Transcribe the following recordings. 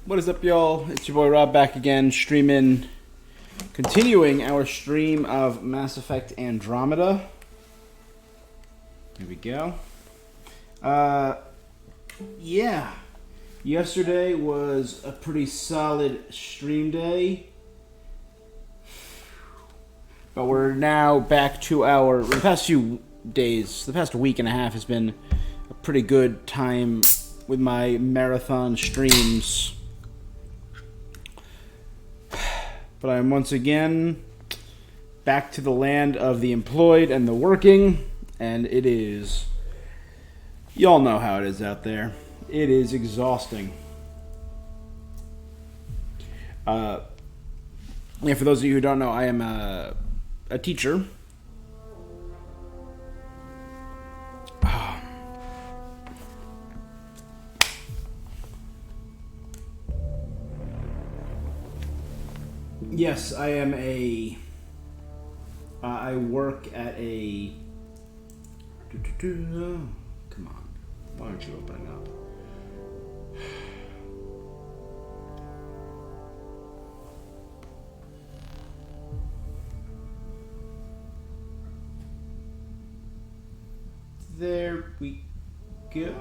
What is up, y'all? It's your boy Rob back again, continuing our stream of Mass Effect Andromeda. Here we go. Yeah. Yesterday was a pretty solid stream day. But we're now back to the past few days, the past week and a half has been a pretty good time with my marathon streams. But I'm once again back to the land of the employed and the working, and it is, y'all know how it is out there. It is exhausting. For those of you who don't know, I am a teacher. Yes, I am I work at a... Come on. Why aren't you opening up? There we go.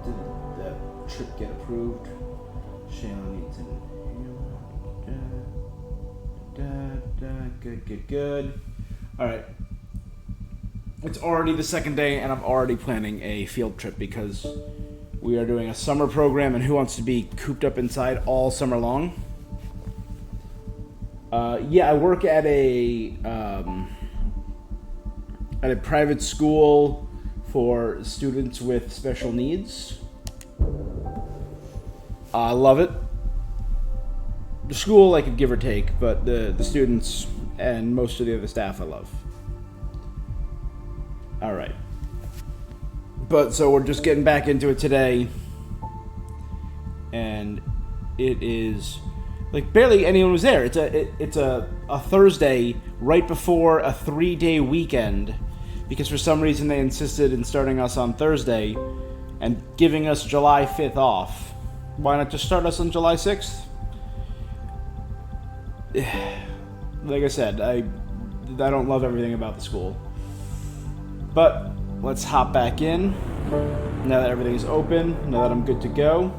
Did that trip get approved? Shayla needs an Good. Alright. It's already the second day, and I'm already planning a field trip because we are doing a summer program, and who wants to be cooped up inside all summer long? I work at a private school for students with special needs. I love it. The school I could give or take, but the students and most of the other staff I love. Alright. But so we're just getting back into it today. And it is like barely anyone was there. It's a Thursday right before a 3-day weekend, because for some reason they insisted in starting us on Thursday and giving us July 5th off. Why not just start us on July 6th? Like I said, I don't love everything about the school. But let's hop back in now that everything's open, now that I'm good to go.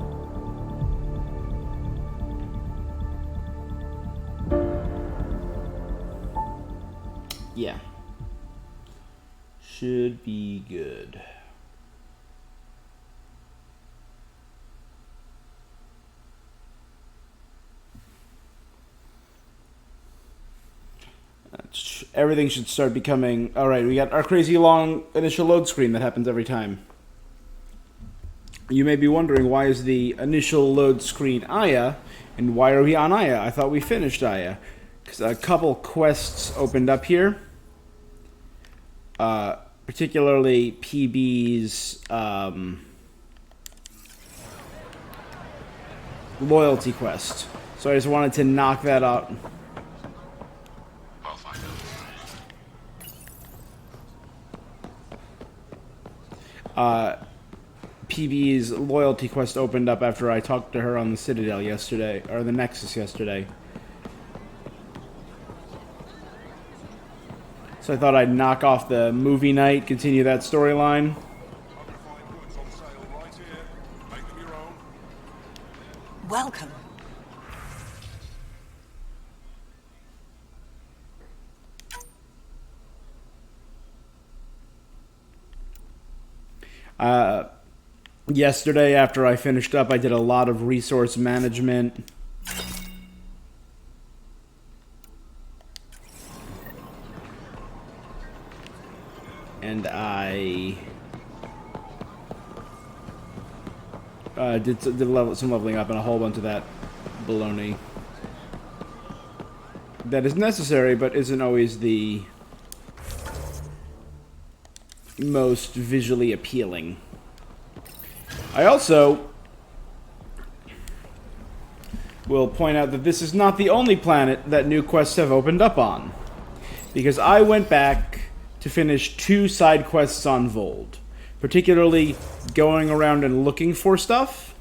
Yeah. Should be good. Everything should start becoming... Alright, we got our crazy long initial load screen that happens every time. You may be wondering, why is the initial load screen Aya, and why are we on Aya? I thought we finished Aya. Because a couple quests opened up here. Particularly PB's loyalty quest. So I just wanted to knock that out. PB's loyalty quest opened up after I talked to her on the Citadel yesterday, or the Nexus yesterday. So I thought I'd knock off the movie night, continue that storyline. Welcome. Yesterday, after I finished up, I did a lot of resource management. And I did some leveling up and a whole bunch of that baloney. That is necessary, but isn't always the most visually appealing. I also will point out that this is not the only planet that new quests have opened up on, because I went back to finish 2 side quests on Vold. particularly going around and looking for stuff.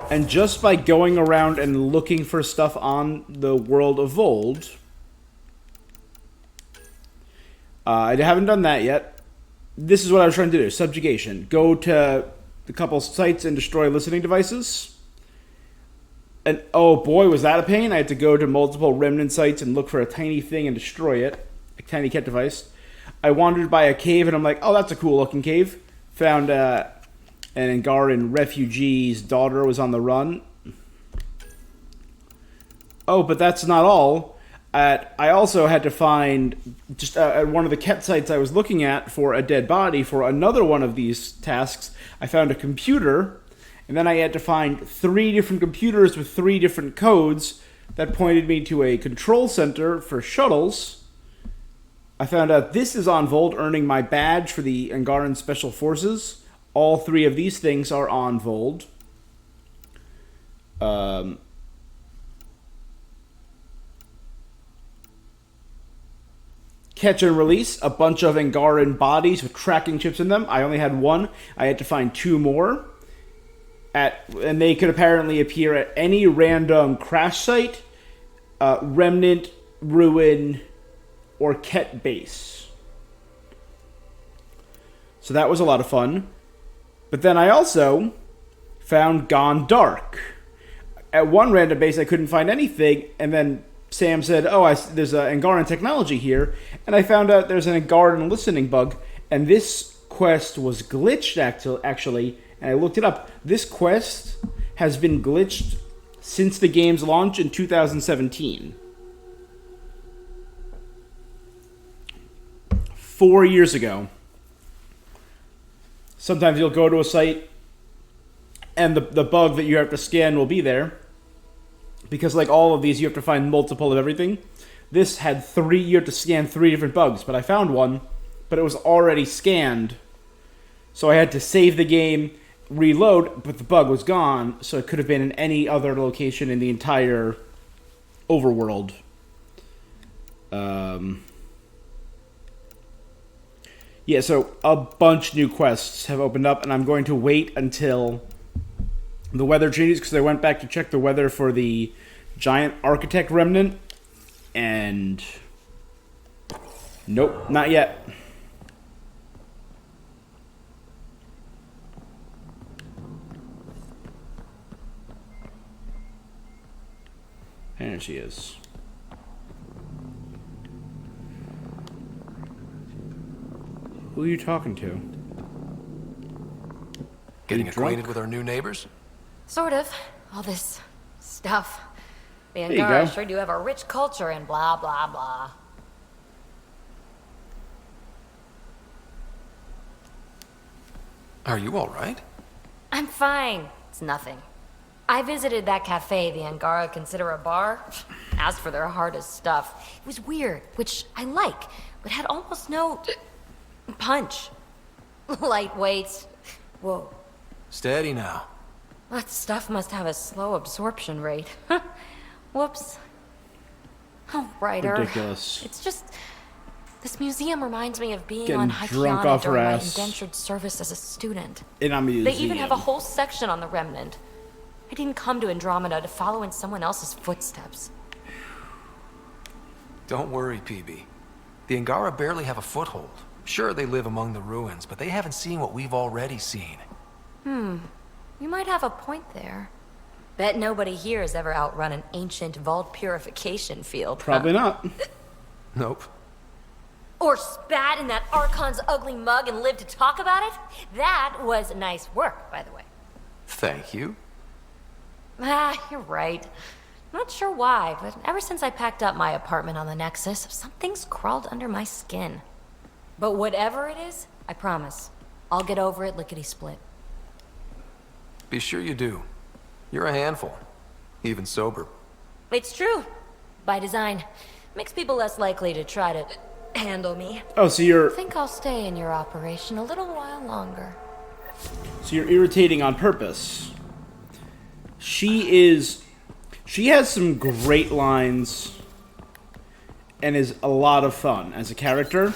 And just by going around and looking for stuff on the world of Vold, I haven't done that yet. This is what I was trying to do. Subjugation. Go to a couple sites and destroy listening devices. And oh boy, was that a pain. I had to go to multiple remnant sites and look for a tiny thing and destroy it. A tiny cat device. I wandered by a cave and I'm like, oh, that's a cool looking cave. Found an Angaran refugee's daughter was on the run. Oh, but that's not all. I also had to find, just at one of the Ket sites I was looking at for a dead body for another one of these tasks, I found a computer, and then I had to find 3 different computers with 3 different codes that pointed me to a control center for shuttles. I found out this is on Vold, earning my badge for the Angaran Special Forces. All 3 of these things are on Vold. Catch and release a bunch of Angaran bodies with tracking chips in them. I only had 1. I had to find 2 more. And they could apparently appear at any random crash site, remnant, ruin, or Ket base. So that was a lot of fun. But then I also found Gone Dark. At one random base I couldn't find anything, and then Sam said, oh, there's an Angaran technology here, and I found out there's an Angaran listening bug, and this quest was glitched actually, and I looked it up. This quest has been glitched since the game's launch in 2017. 4 years ago. Sometimes you'll go to a site, and the bug that you have to scan will be there. Because like all of these, you have to find multiple of everything. This had 3, you have to scan 3 different bugs. But I found one, but it was already scanned. So I had to save the game, reload, but the bug was gone. So it could have been in any other location in the entire overworld. Yeah, so a bunch new quests have opened up, and I'm going to wait until the weather changes, because I went back to check the weather for the giant architect remnant, and nope, not yet. There she is. Who are you talking to? Getting acquainted with our new neighbors? Sort of. All this stuff. The you Angara go. sure do have a rich culture and blah, blah, blah. Are you all right? I'm fine. It's nothing. I visited that cafe the Angara consider a bar. Asked for their hardest stuff. It was weird, which I like, but had almost no punch. Lightweight. Whoa. Steady now. That stuff must have a slow absorption rate. Whoops. Oh, writer. Ridiculous. It's just... This museum reminds me of being Getting on drunk Hykiana off her during my ass. indentured service as a student. In a museum. They even have a whole section on the Remnant. I didn't come to Andromeda to follow in someone else's footsteps. Don't worry, PB. The Angara barely have a foothold. Sure, they live among the ruins, but they haven't seen what we've already seen. You might have a point there. Bet nobody here has ever outrun an ancient vault purification field. Probably not. Nope. Or spat in that Archon's ugly mug and lived to talk about it? That was nice work, by the way. Thank you. You're right. Not sure why, but ever since I packed up my apartment on the Nexus, something's crawled under my skin. But whatever it is, I promise, I'll get over it lickety-split. Be sure you do. You're a handful. Even sober. It's true. By design. Makes people less likely to try to handle me. Oh, so you're I think I'll stay in your operation a little while longer. irritating on purpose. She has some great lines and is a lot of fun as a character.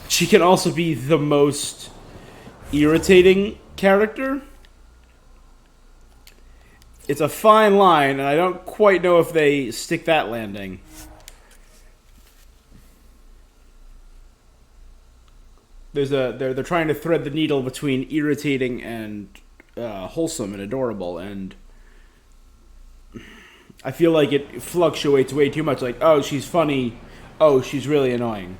she can also be the most irritating character. It's a fine line, and I don't quite know if they stick that landing. They're trying to thread the needle between irritating and wholesome and adorable, and I feel like it fluctuates way too much. Like, oh, she's funny. Oh, she's really annoying.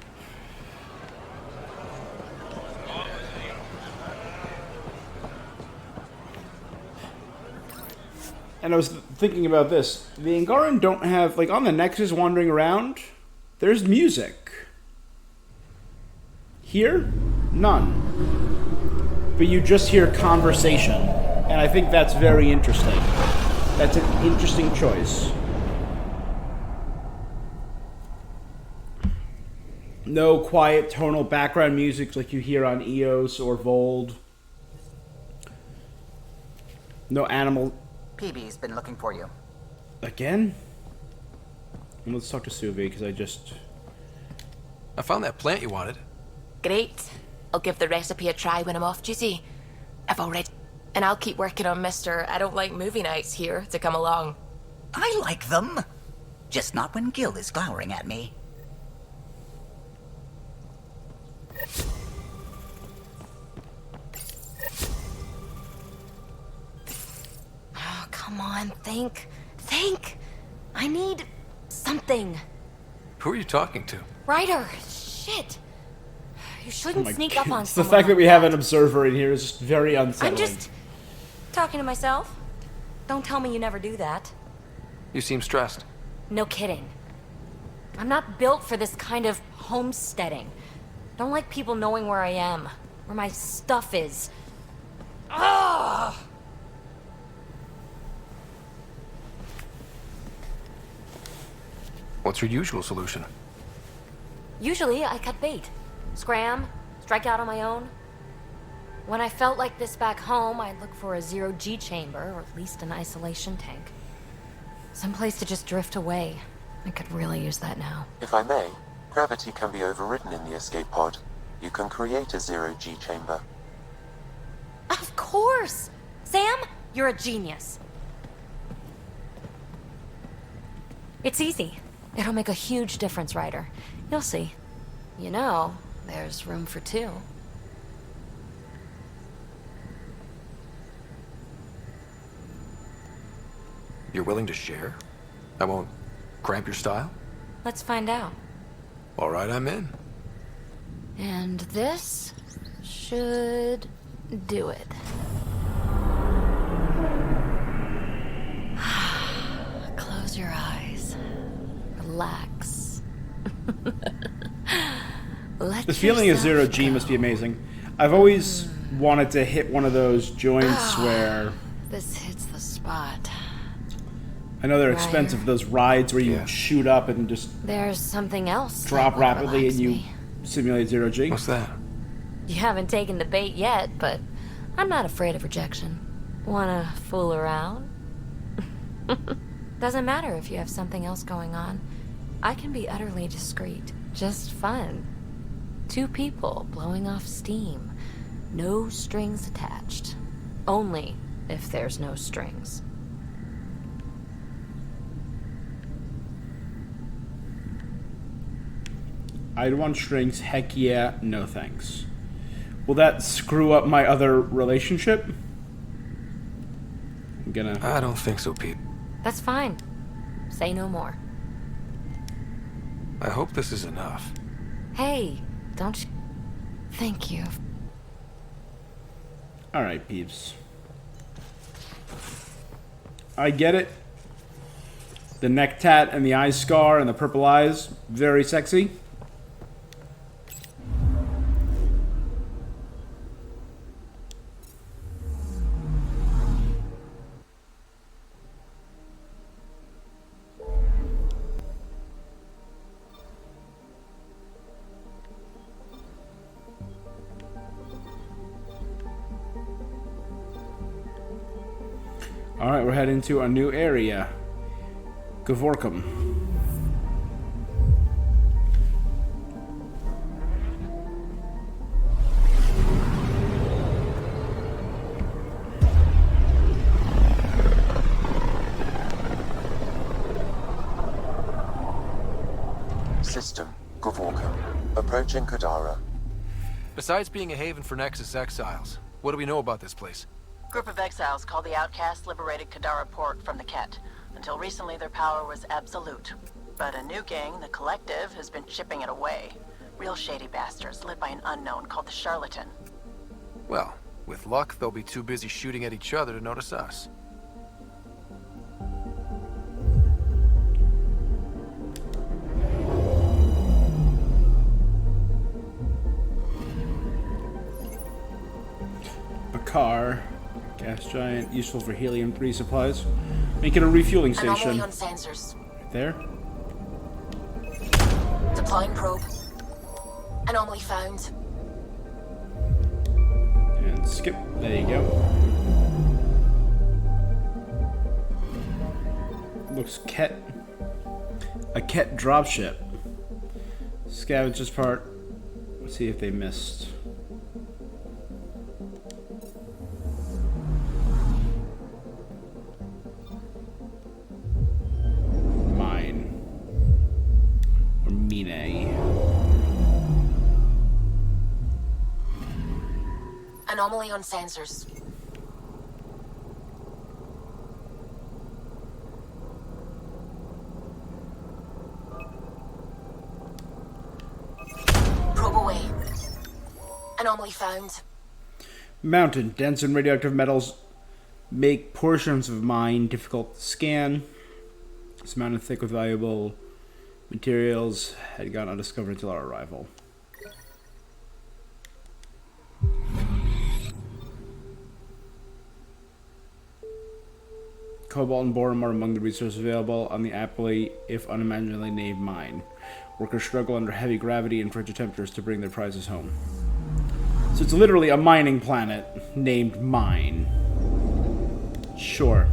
And I was thinking about this. The Angaran don't have, like, on the Nexus wandering around, there's music. Here, none. But you just hear conversation. And I think that's very interesting. That's an interesting choice. No quiet tonal background music like you hear on EOS or Vold. No animal... PB's been looking for you. Again? And let's talk to Suvi, because I found that plant you wanted. Great. I'll give the recipe a try when I'm off duty. I've already... And I'll keep working on Mr. I don't like movie nights here to come along. I like them. Just not when Gil is glowering at me. Oh, come on, think. Think! I need something. Who are you talking to? Ryder, shit. You shouldn't sneak up on it's the someone fact that like we have an observer in here is just very unsettling. I'm just talking to myself. Don't tell me you never do that. You seem stressed. No kidding. I'm not built for this kind of homesteading. Don't like people knowing where I am, where my stuff is. Ugh! What's your usual solution? Usually, I cut bait. Scram, strike out on my own. When I felt like this back home, I'd look for a zero-G chamber, or at least an isolation tank. Someplace to just drift away. I could really use that now. If I may, gravity can be overridden in the escape pod. You can create a zero-G chamber. Of course! Sam, you're a genius. It's easy. It'll make a huge difference, Ryder. You'll see. You know, there's room for two. You're willing to share? I won't cramp your style? Let's find out. All right, I'm in. And this should do it. Close your eyes. Relax. The feeling of zero-G must be amazing. I've always wanted to hit one of those joints where... This hits the spot. I know they're expensive, those rides where you shoot up and just There's something else. drop that would rapidly relax and you me. simulate zero-G. What's that? You haven't taken the bait yet, but I'm not afraid of rejection. Wanna fool around? Doesn't matter if you have something else going on. I can be utterly discreet. Just fun. Two people blowing off steam. No strings attached. Only if there's no strings. I'd want strings, heck yeah, no thanks. Will that screw up my other relationship? I'm gonna... I don't think so, Pete. That's fine. Say no more. I hope this is enough. Hey, don't you... Thank you. Alright, peeps. I get it. The neck tat and the eye scar and the purple eyes, very sexy. Alright, we're heading to a new area. Gavorkum. Approaching Kadara. Besides being a haven for Nexus exiles, what do we know about this place? Group of exiles called the Outcasts liberated Kadara port from the Ket. Until recently, their power was absolute. But a new gang, the Collective, has been chipping it away. Real shady bastards led by an unknown called the Charlatan. Well, with luck, they'll be too busy shooting at each other to notice us. Car, gas giant, useful for helium-3 supplies. Make it a refueling station. Anomaly on sensors. Right there. Deploying probe. Anomaly found. And skip. There you go. Looks Ket. A Ket dropship. Scavenger's part. Let's see if they missed. Anomaly on sensors. Probe away. Anomaly found. Mountain. Dense and radioactive metals make portions of mine difficult to scan. This mountain, thick with valuable materials, had gone undiscovered until our arrival. Cobalt and boron are among the resources available on the aptly, if unimaginably named mine. Workers struggle under heavy gravity and frigid temperatures to bring their prizes home. So it's literally a mining planet named Mine. Sure.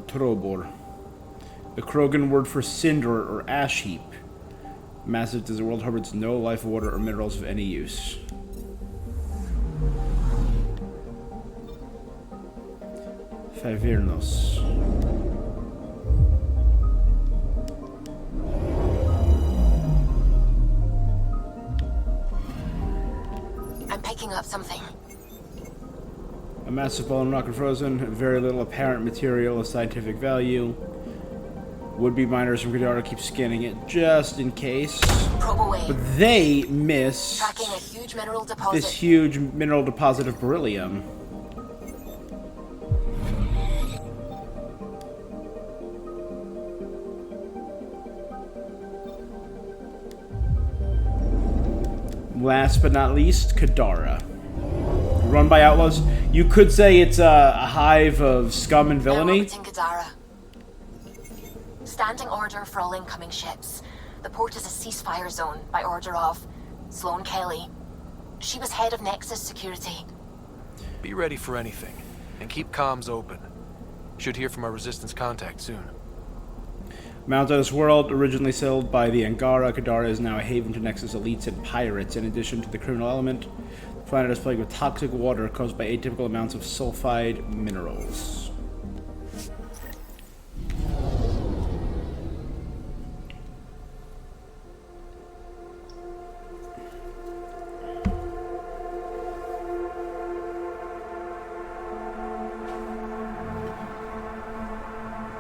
Trobor. The Krogan word for cinder or ash heap. Massive desert world harbors no life, water, or minerals of any use. Favernos. I'm picking up something. A massive ball and rock and frozen, very little apparent material of scientific value. Would-be miners from Kadara keep scanning it just in case. Probe away. But they miss Tracking a huge mineral deposit. this huge mineral deposit of beryllium. Last but not least, Kadara. Run by outlaws. You could say it's a hive of scum and villainy. Now orbiting Kadara. Standing order for all incoming ships. The port is a ceasefire zone by order of Sloane Kelly. She was head of Nexus security. Be ready for anything, and keep comms open. Should hear from our Resistance contact soon. Mountainous world, originally settled by the Angara, Kadara is now a haven to Nexus elites and pirates. In addition to the criminal element, the planet is plagued with toxic water caused by atypical amounts of sulfide minerals.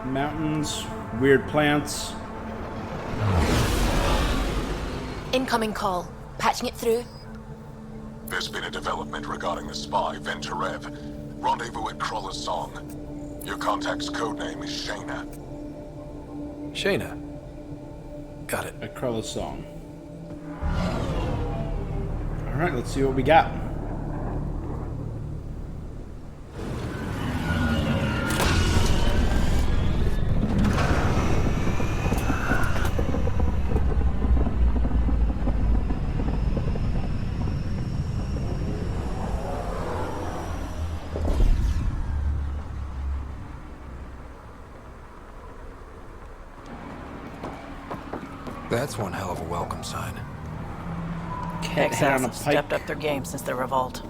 Mountains, weird plants. Incoming call. Patching it through. There's been a development regarding the spy, Venturev. Rendezvous at Kroller's Song. Your contact's codename is Shayna. Shayna. Got it. A Krullis song. Alright, let's see what we got. That's one hell of a welcome sign. Cat head on Exiles a have stepped pike. up their game since the revolt.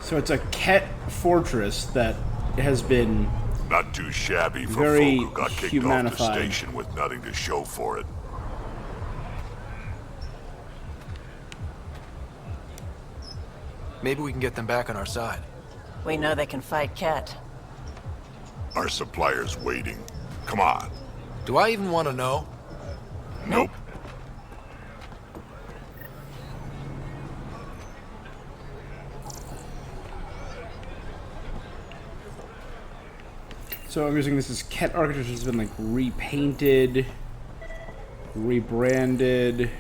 So it's a Ket fortress that has been Not too shabby for very folk who got kicked humanified. off the station with nothing to show for it. Maybe we can get them back on our side. We know they can fight Ket. Our supplier's waiting. Come on. Do I even want to know? Nope. So I'm guessing this is Ket architecture has been like repainted, rebranded.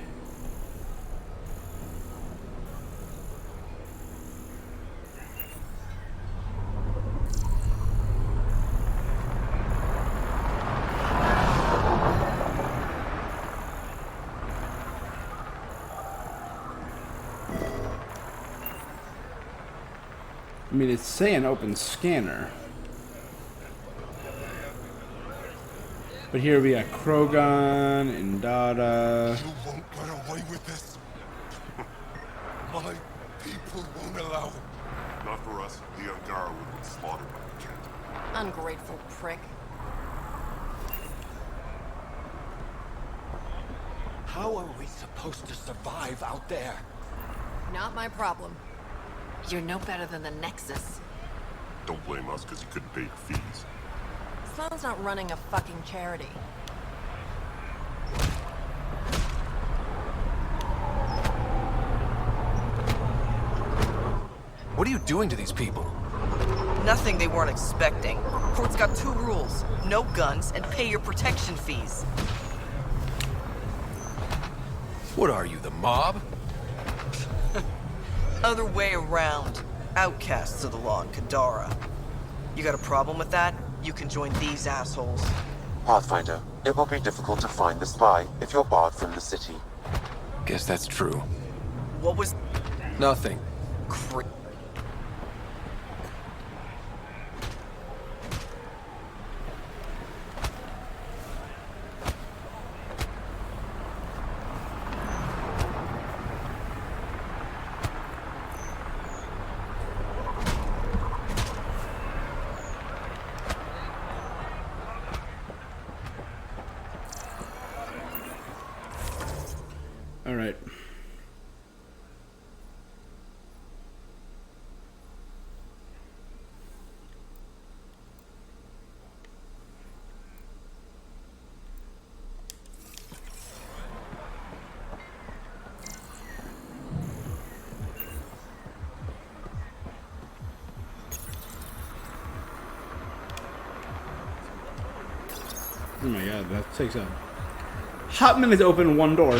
I mean, it's saying open scanner. But here we got Krogan and Dada. You won't get away with this. My people won't allow it. Not for us. The Angara would be slaughtered by the Ket. Ungrateful prick. How are we supposed to survive out there? Not my problem. You're no better than the Nexus. Don't blame us because you couldn't pay your fees. Sloan's not running a fucking charity. What are you doing to these people? Nothing they weren't expecting. Court's got 2 rules. No guns and pay your protection fees. What are you, the mob? Other way around. Outcasts of the law in Kadara. You got a problem with that? You can join these assholes. Pathfinder, it will be difficult to find the spy if you're barred from the city. Guess that's true. What was... Nothing. All right. Oh my god, that takes a hot minute to open one door.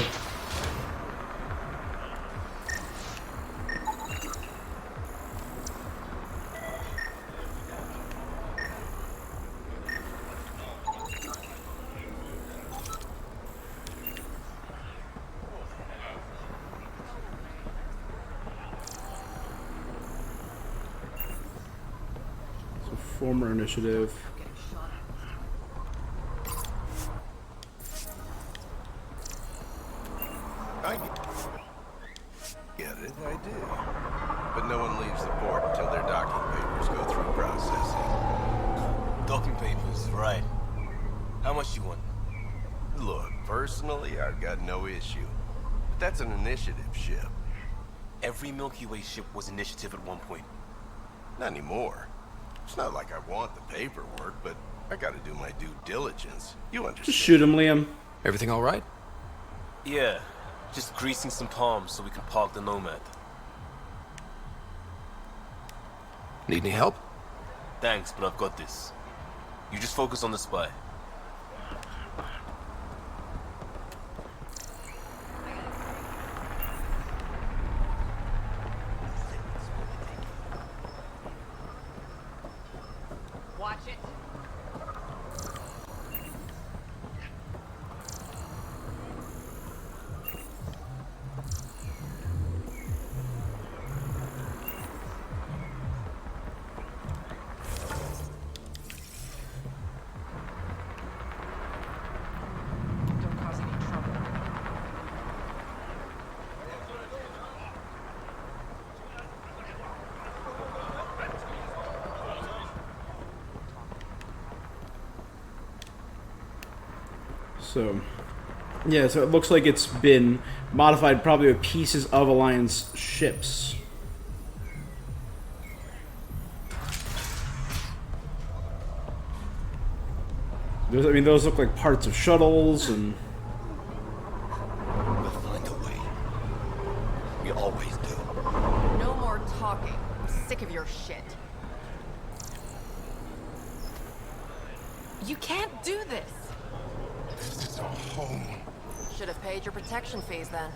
So former initiative. Get it, I do. But no one leaves the port until their docking papers go through processing. Docking papers, right. How much you want? Look, personally, I've got no issue. But that's an initiative ship. Every Milky Way ship was initiative at one point. Not anymore. It's not like I want the paperwork, but I gotta do my due diligence. You understand? Just shoot him, Liam. Everything all right? Yeah, just greasing some palms so we can park the Nomad. Need any help? Thanks, but I've got this. You just focus on the spy. Watch it. So, yeah, so it looks like it's been modified probably with pieces of Alliance ships. I mean, those look like parts of shuttles and... We'll find a way. We always do. No more talking. I'm sick of your shit. You can't do this. This is our home. Should have paid your protection fees then.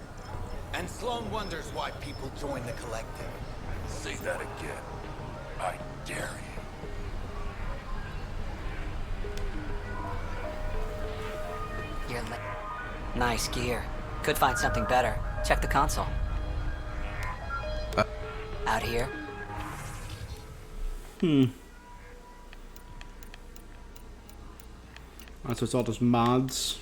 And Sloan wonders why people join the collective. Say that again. I dare you. You're nice gear. Could find something better. Check the console. Out here. Oh, so it's all just mods.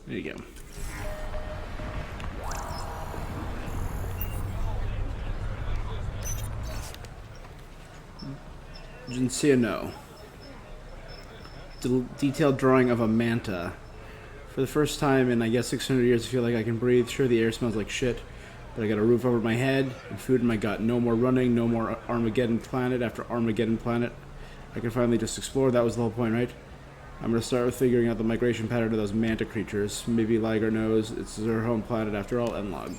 There you go. Didn't see a no. Detailed drawing of a manta. For the first time in, I guess, 600 years, I feel like I can breathe. Sure, the air smells like shit, but I got a roof over my head and food in my gut. No more running, no more Armageddon planet after Armageddon planet. I can finally just explore. That was the whole point, right? I'm going to start with figuring out the migration pattern of those manta creatures. Maybe Liger knows it's their home planet after all, and log.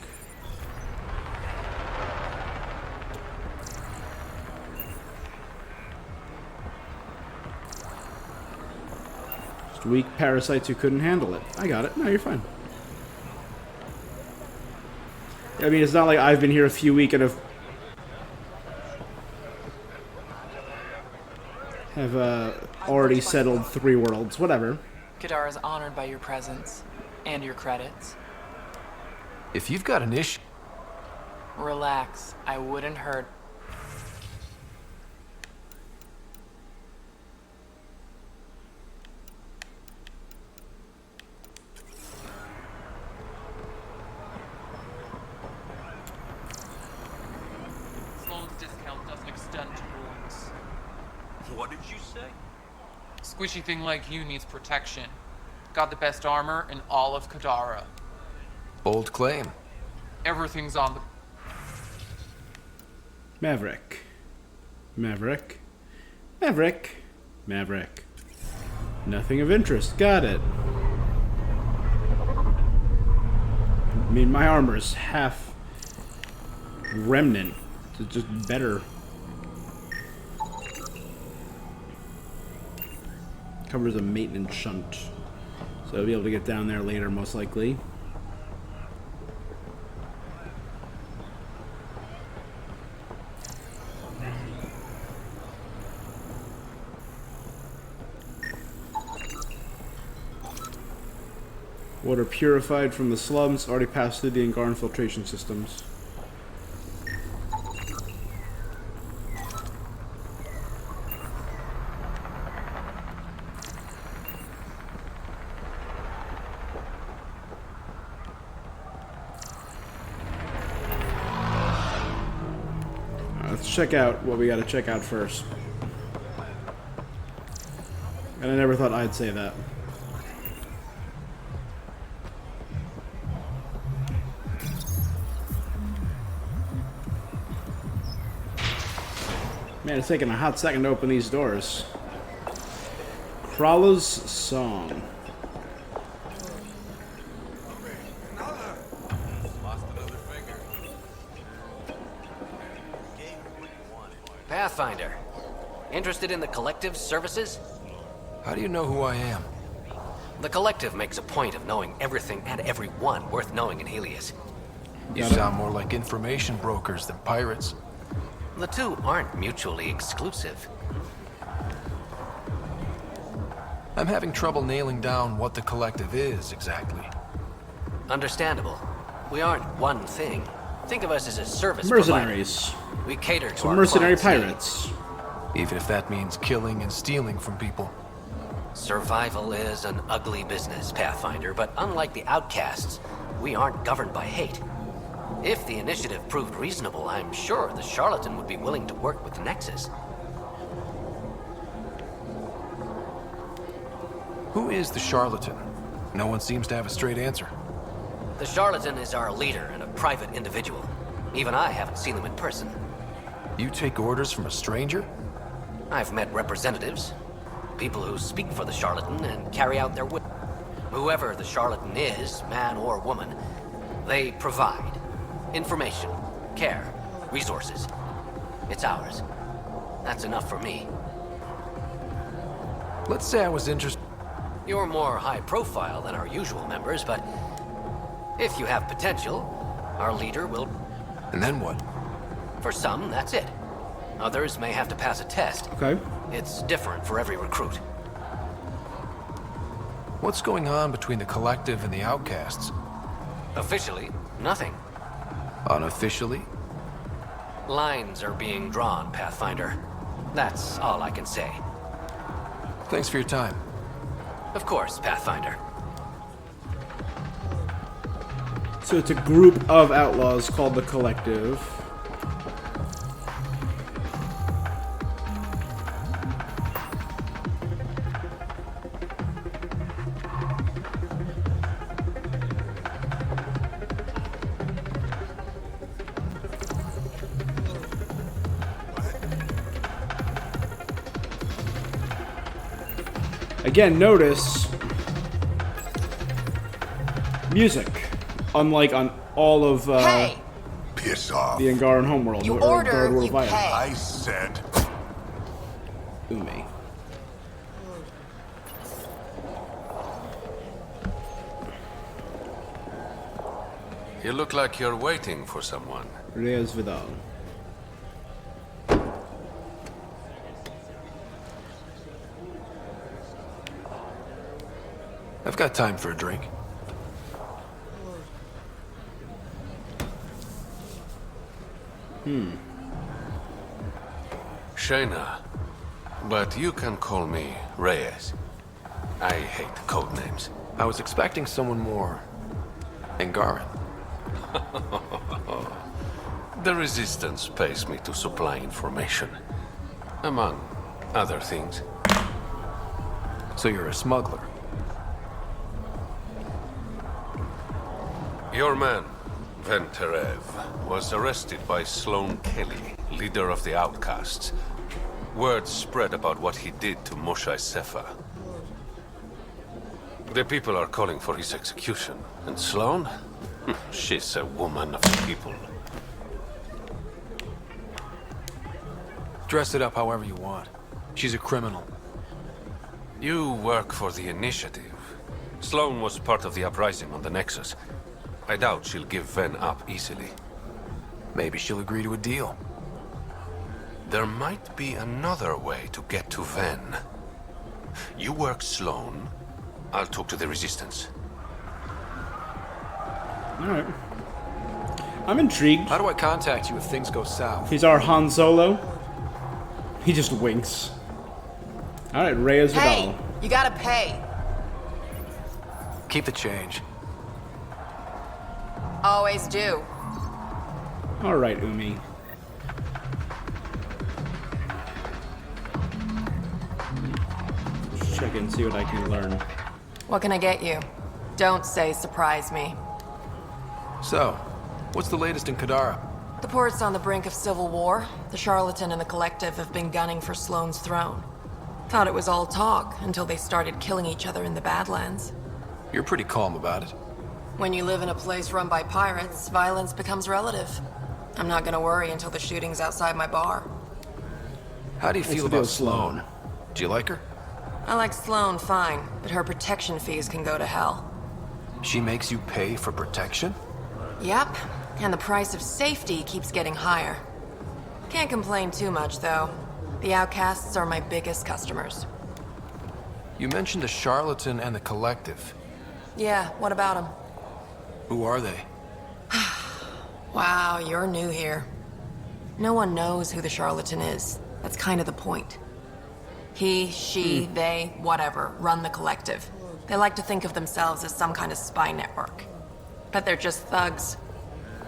Just weak parasites who couldn't handle it. I got it. No, you're fine. I mean, it's not like I've been here a few weeks and have already settled 3 worlds. Whatever. Kadar is honored by your presence and your credits. If you've got an issue... Relax. I wouldn't hurt. Sloan's discount doesn't extend to ruins. What did you say? Squishy thing like you needs protection. Got the best armor in all of Kadara. Bold claim. Everything's on the... Maverick. Maverick. Maverick. Maverick. Nothing of interest. Got it. I mean, my armor's half remnant. It's just better. Covers a maintenance shunt. So I'll be able to get down there later, most likely. Water purified from the slums, already passed through the Angaran filtration systems. Let's check out what we gotta check out first. And I never thought I'd say that. Man, it's taking a hot second to open these doors. Krala's Song. Pathfinder. Interested in the Collective's services? How do you know who I am? The Collective makes a point of knowing everything and everyone worth knowing in Helios. You sound more like information brokers than pirates. The two aren't mutually exclusive. I'm having trouble nailing down what the Collective is, exactly. Understandable. We aren't one thing. Think of us as a service Mercenaries. provider. We cater to So our mercenary clients' pirates. Even if that means killing and stealing from people. Survival is an ugly business, Pathfinder, but unlike the outcasts, we aren't governed by hate. If the initiative proved reasonable, I'm sure the charlatan would be willing to work with the Nexus. Who is the charlatan? No one seems to have a straight answer. The charlatan is our leader and a private individual. Even I haven't seen him in person. You take orders from a stranger? I've met representatives, people who speak for the charlatan and carry out their will. Whoever the charlatan is, man or woman, they provide information, care, resources. It's ours. That's enough for me. Let's say I was interested. You're more high profile than our usual members, but if you have potential, our leader will... And then what? For some, that's it. Others may have to pass a test. Okay. It's different for every recruit. What's going on between the Collective and the outcasts? Officially, nothing. Unofficially? Lines are being drawn, Pathfinder. That's all I can say. Thanks for your time. Of course, Pathfinder. So it's a group of outlaws called the Collective. Again, notice music, unlike on all of Hey! Piss off. the Angaran homeworld. You or order, Guard you Via. pay. I said. Umi. You look like you're waiting for someone. Reyes Vidal. I've got time for a drink. Shayna. But you can call me Reyes. I hate code names. I was expecting someone more Angaran. The Resistance pays me to supply information. Among other things. So you're a smuggler? Your man, Venterev, was arrested by Sloane Kelly, leader of the Outcasts. Word spread about what he did to Moshe Sefa. The people are calling for his execution. And Sloane? She's a woman of the people. Dress it up however you want. She's a criminal. You work for the Initiative. Sloane was part of the uprising on the Nexus. I doubt she'll give Ven up easily. Maybe she'll agree to a deal. There might be another way to get to Ven. You work Sloane, I'll talk to the Resistance. Alright. I'm intrigued. How do I contact you if things go south? He's our Han Solo. He just winks. Alright, Reyes Vidal. Hey, you gotta pay. Keep the change. Always do. Alright, Umi. Let's check in, see what I can learn. What can I get you? Don't say surprise me. So, what's the latest in Kadara? The port's on the brink of civil war. The Charlatan and the Collective have been gunning for Sloane's throne. Thought it was all talk until they started killing each other in the Badlands. You're pretty calm about it. When you live in a place run by pirates, violence becomes relative. I'm not gonna worry until the shooting's outside my bar. How do you What's feel the deal about with Sloane? Sloane? Do you like her? I like Sloane fine, but her protection fees can go to hell. She makes you pay for protection? Yep, and the price of safety keeps getting higher. Can't complain too much, though. The outcasts are my biggest customers. You mentioned the Charlatan and the Collective. Yeah, what about them? Who are they? Wow, you're new here. No one knows who the Charlatan is. That's kind of the point. He, she, they, whatever, run the Collective. They like to think of themselves as some kind of spy network. But they're just thugs.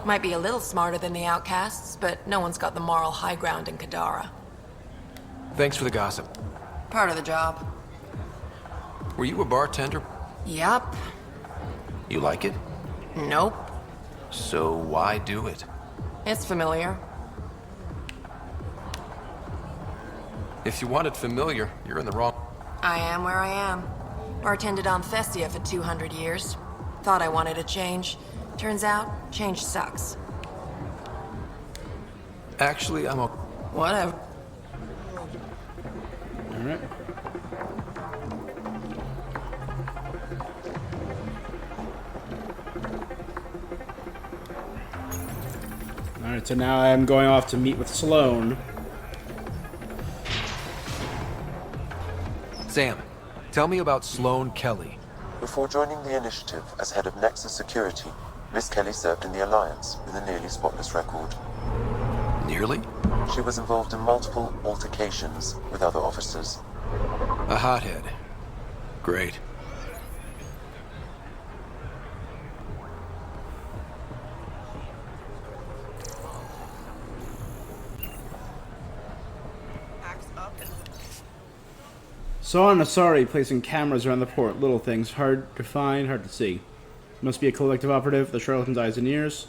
Might be a little smarter than the outcasts, but no one's got the moral high ground in Kadara. Thanks for the gossip. Part of the job. Were you a bartender? Yup. You like it? Nope. So why do it? It's familiar. If you want it familiar, you're in the wrong... I am where I am. Bartended on Thestia for 200 years. Thought I wanted a change. Turns out, change sucks. Actually, I'm a... Whatever. Alright. Alright, so now I'm going off to meet with Sloane. Sam, tell me about Sloane Kelly. Before joining the initiative as head of Nexus Security, Miss Kelly served in the Alliance with a nearly spotless record. Nearly? She was involved in multiple altercations with other officers. A hothead. Great. Saw an Asari placing cameras around the port. Little things. Hard to find, hard to see. Must be a collective operative. The charlatan's eyes and ears.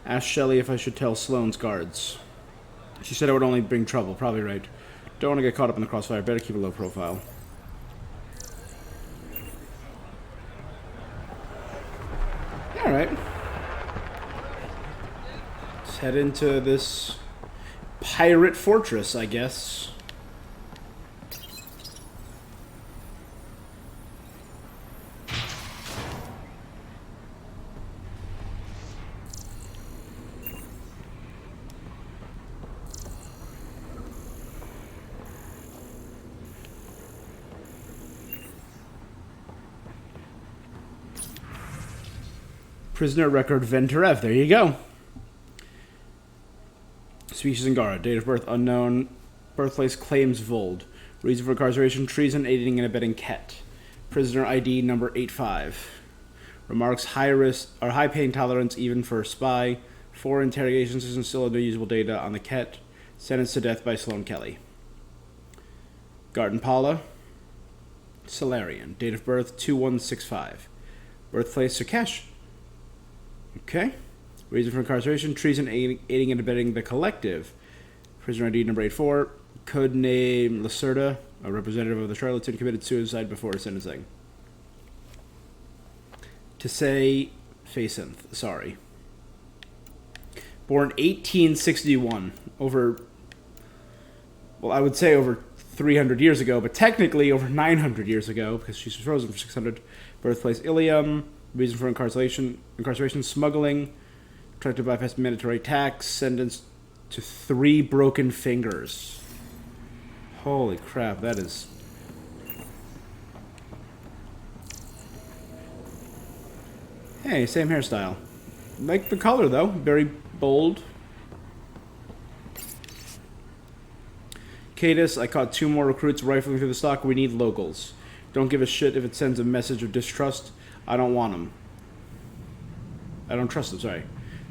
Asked Shelley if I should tell Sloane's guards. She said it would only bring trouble. Probably right. Don't want to get caught up in the crossfire. Better keep a low profile. Alright. Let's head into this pirate fortress, I guess. Prisoner record Venturev. There you go. Species Angara. Date of birth unknown. Birthplace claims Vold. Reason for incarceration: treason, aiding and abetting Ket. Prisoner ID number 85. Remarks: high risk or high pain tolerance even for a spy. 4 interrogation systems still no usable data on the Ket. Sentenced to death by Sloane Kelly. Garden Paula. Solarian. Date of birth 2165. Birthplace Sukesh. Okay. Reason for incarceration: treason, aiding and abetting the Collective. Prisoner ID number 84. Code name Lacerda, a representative of the Charlatan, committed suicide before sentencing. To say Facinth, sorry. Born 1861. Over, well, I would say over 300 years ago, but technically over 900 years ago, because she's frozen for 600. Birthplace Ilium. Reason for incarceration: smuggling. Tried to bypass mandatory tax. Sentenced to 3 broken fingers. Holy crap, that is... Hey, same hairstyle. Like the color, though. Very bold. Cadus, I caught 2 more recruits rifling through the stock. We need locals. Don't give a shit if it sends a message of distrust. I don't want them. I don't trust them, sorry.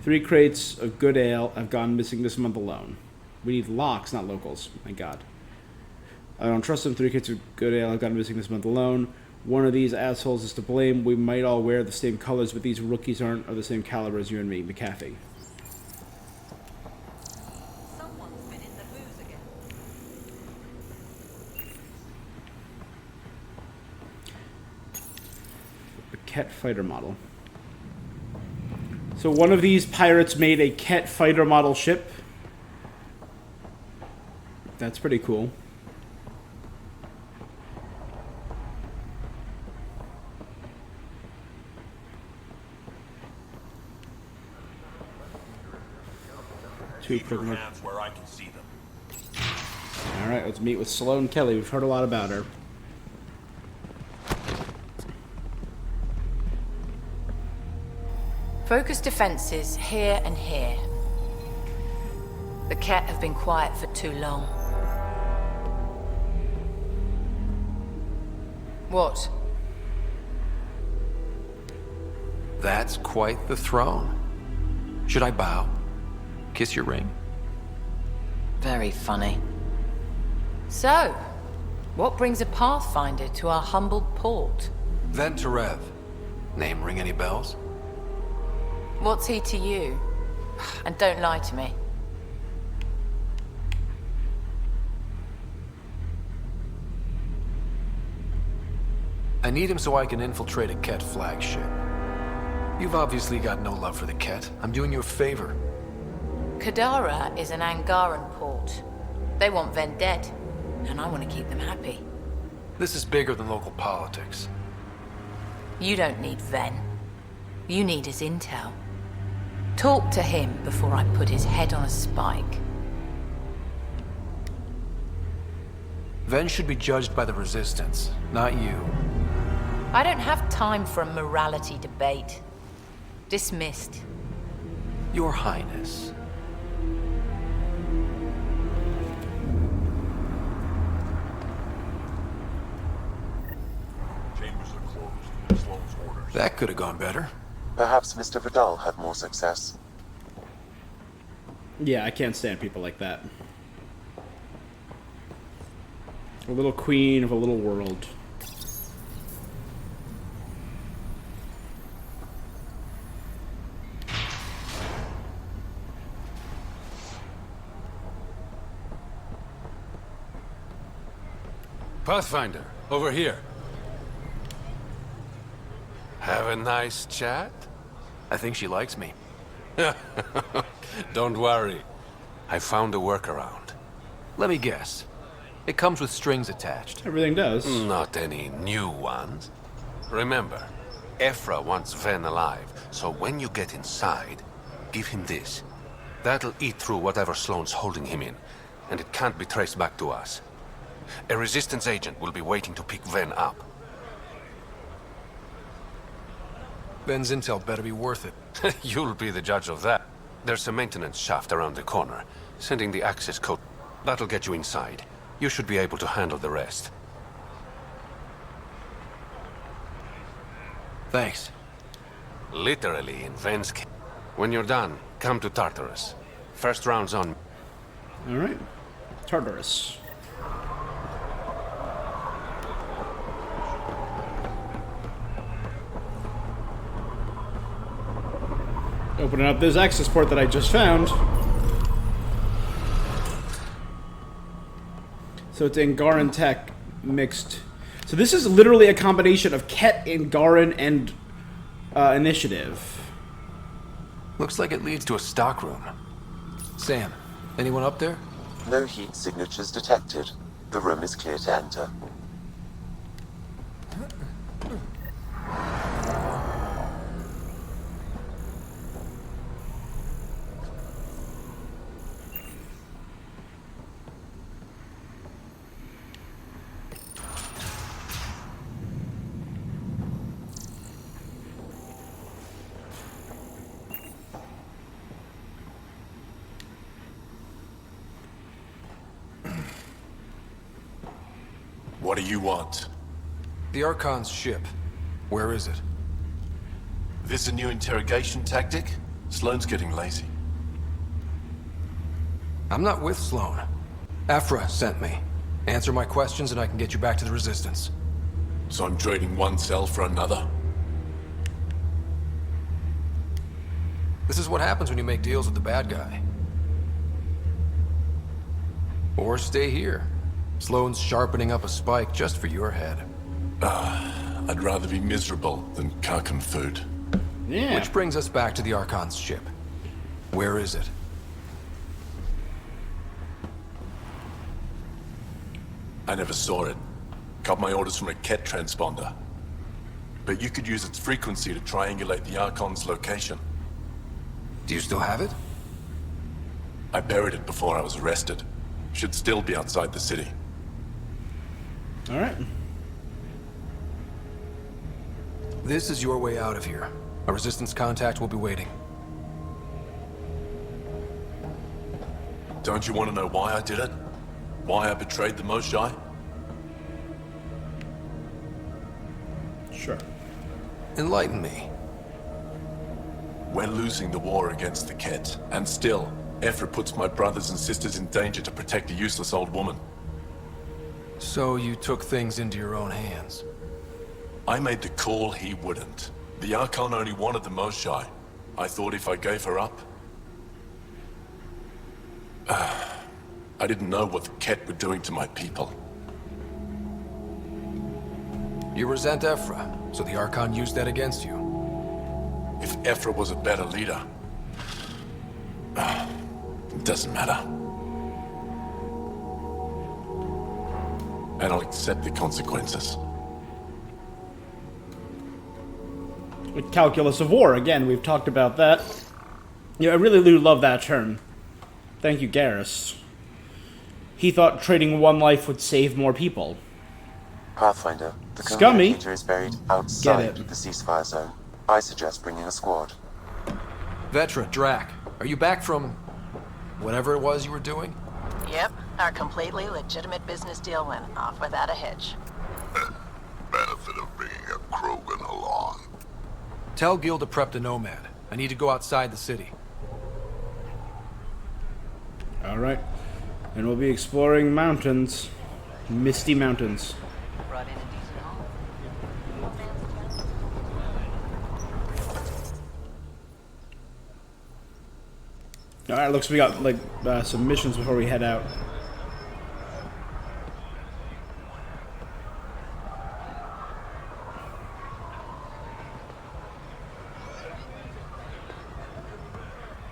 3 crates of good ale have gone missing this month alone. We need locks, not locals. My god. I don't trust them. 3 crates of good ale have gone missing this month alone. One of these assholes is to blame. We might all wear the same colors, but these rookies aren't of the same caliber as you and me. McAfee. Someone's been in the booze again. A Ket fighter model. So one of these pirates made a Ket fighter model ship. That's pretty cool. Keep your hands where I can see them. All right, let's meet with Sloane Kelly. We've heard a lot about her. Focus defenses here and here. The Ket have been quiet for too long. What? That's quite the throne. Should I bow? Kiss your ring? Very funny. So, what brings a Pathfinder to our humbled port? Ven Terev. Name ring any bells? What's he to you? And don't lie to me. I need him so I can infiltrate a Ket flagship. You've obviously got no love for the Ket. I'm doing you a favor. Kadara is an Angaran port. They want Ven dead, and I want to keep them happy. This is bigger than local politics. You don't need Ven. You need his intel. Talk to him before I put his head on a spike. Ven should be judged by the Resistance, not you. I don't have time for a morality debate. Dismissed. Your Highness. Chambers are closed. Sloane's orders. That could have gone better. Perhaps Mr. Vidal had more success. Yeah, I can't stand people like that. A little queen of a little world. Pathfinder, over here. Have a nice chat? I think she likes me. Don't worry. I found a workaround. Let me guess. It comes with strings attached. Everything does. Not any new ones. Remember, Ephra wants Ven alive, so when you get inside, give him this. That'll eat through whatever Sloane's holding him in, and it can't be traced back to us. A Resistance agent will be waiting to pick Ven up. Ven's intel better be worth it. You'll be the judge of that. There's a maintenance shaft around the corner. Sending the access code. That'll get you inside. You should be able to handle the rest. Thanks. Literally in Ven's case. When you're done, come to Tartarus. First round's on. Alright. Tartarus. Opening up this access port that I just found. So it's Angaran tech mixed. So this is literally a combination of Ket, Angaran, and initiative. Looks like it leads to a stockroom. Sam, anyone up there? No heat signatures detected. The room is clear to enter. What do you want? The Archon's ship. Where is it? This a new interrogation tactic? Sloane's getting lazy. I'm not with Sloane. Ephra sent me. Answer my questions and I can get you back to the Resistance. So I'm trading one cell for another? This is what happens when you make deals with the bad guy. Or stay here. Sloane's sharpening up a spike just for your head. I'd rather be miserable than Karkan food. Yeah. Which brings us back to the Archon's ship. Where is it? I never saw it. Got my orders from a Ket transponder. But you could use its frequency to triangulate the Archon's location. Do you still have it? I buried it before I was arrested. Should still be outside the city. Alright. This is your way out of here. A Resistance contact will be waiting. Don't you want to know why I did it? Why I betrayed the Moshae? Sure. Enlighten me. We're losing the war against the Ket, and still, Ephra puts my brothers and sisters in danger to protect a useless old woman. So you took things into your own hands. I made the call he wouldn't. The Archon only wanted the Moshae. I thought if I gave her up... I didn't know what the Ket were doing to my people. You resent Ephra, so the Archon used that against you. If Ephra was a better leader... it doesn't matter. And I'll accept the consequences. With calculus of war, again, we've talked about that. Yeah, I really do love that term. Thank you, Garrus. He thought trading one life would save more people. Pathfinder, the Scummy. communicator is buried outside the ceasefire zone. I suggest bringing a squad. Vetra, Drac, are you back from... whatever it was you were doing? Yep, our completely legitimate business deal went off without a hitch. Benefit of being a Krogan along. Tell Gil to prep the Nomad. I need to go outside the city. Alright. And we'll be exploring mountains. Misty mountains. Alright, looks like we got like some missions before we head out.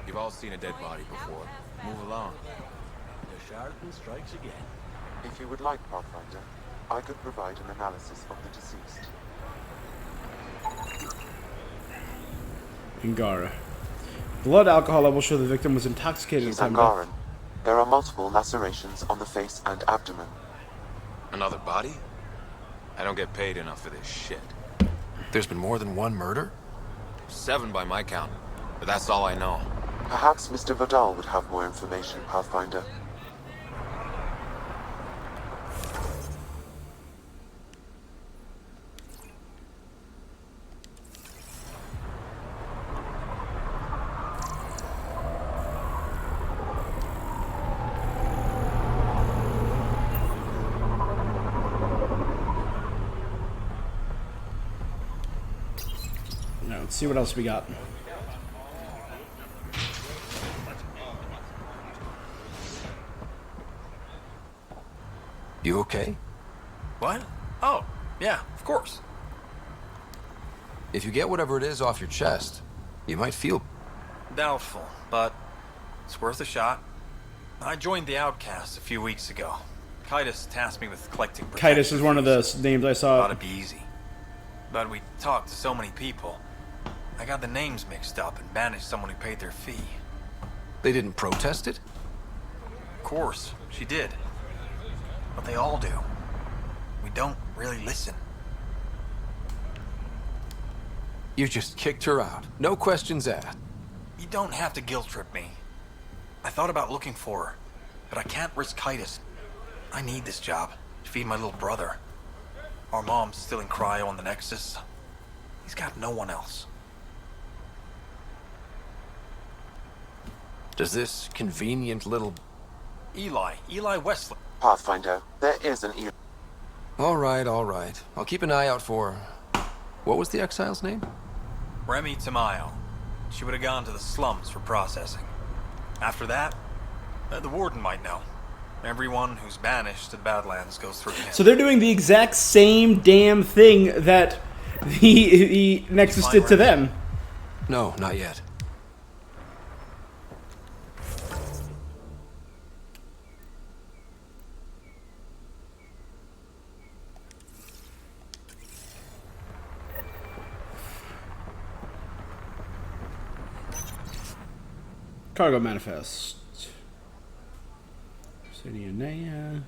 You've all seen a dead body before. Move along. The Charlatan strikes again. If you would like, Pathfinder, I could provide an analysis of the deceased. Angara. Blood alcohol levels show the victim was intoxicated. He's Angaran. There are multiple lacerations on the face and abdomen. Another body? I don't get paid enough for this shit. There's been more than one murder? 7 by my count, but that's all I know. Perhaps Mr. Vidal would have more information, Pathfinder. Now, let's see what else we got. You okay? What? Oh, yeah, of course. If you get whatever it is off your chest, you might feel... Doubtful, but it's worth a shot. I joined the Outcasts a few weeks ago. Kitus tasked me with collecting protection. Kitus is one of the names I saw. Thought it'd be easy. But we talked to so many people. I got the names mixed up and banished someone who paid their fee. They didn't protest it? Of course, she did. But they all do. We don't really listen. You just kicked her out. No questions asked. You don't have to guilt trip me. I thought about looking for her, but I can't risk Kitus. I need this job to feed my little brother. Our mom's still in cryo on the Nexus. He's got no one else. Does this convenient little... Eli Wesley. Pathfinder, there is an Eli. All right. I'll keep an eye out for... What was the exile's name? Remy Tamayo. She would have gone to the slums for processing. After that, the warden might know. Everyone who's banished to the Badlands goes through him. So they're doing the exact same damn thing that the Nexus did to them. No, not yet. Cargo manifest. Sidianea.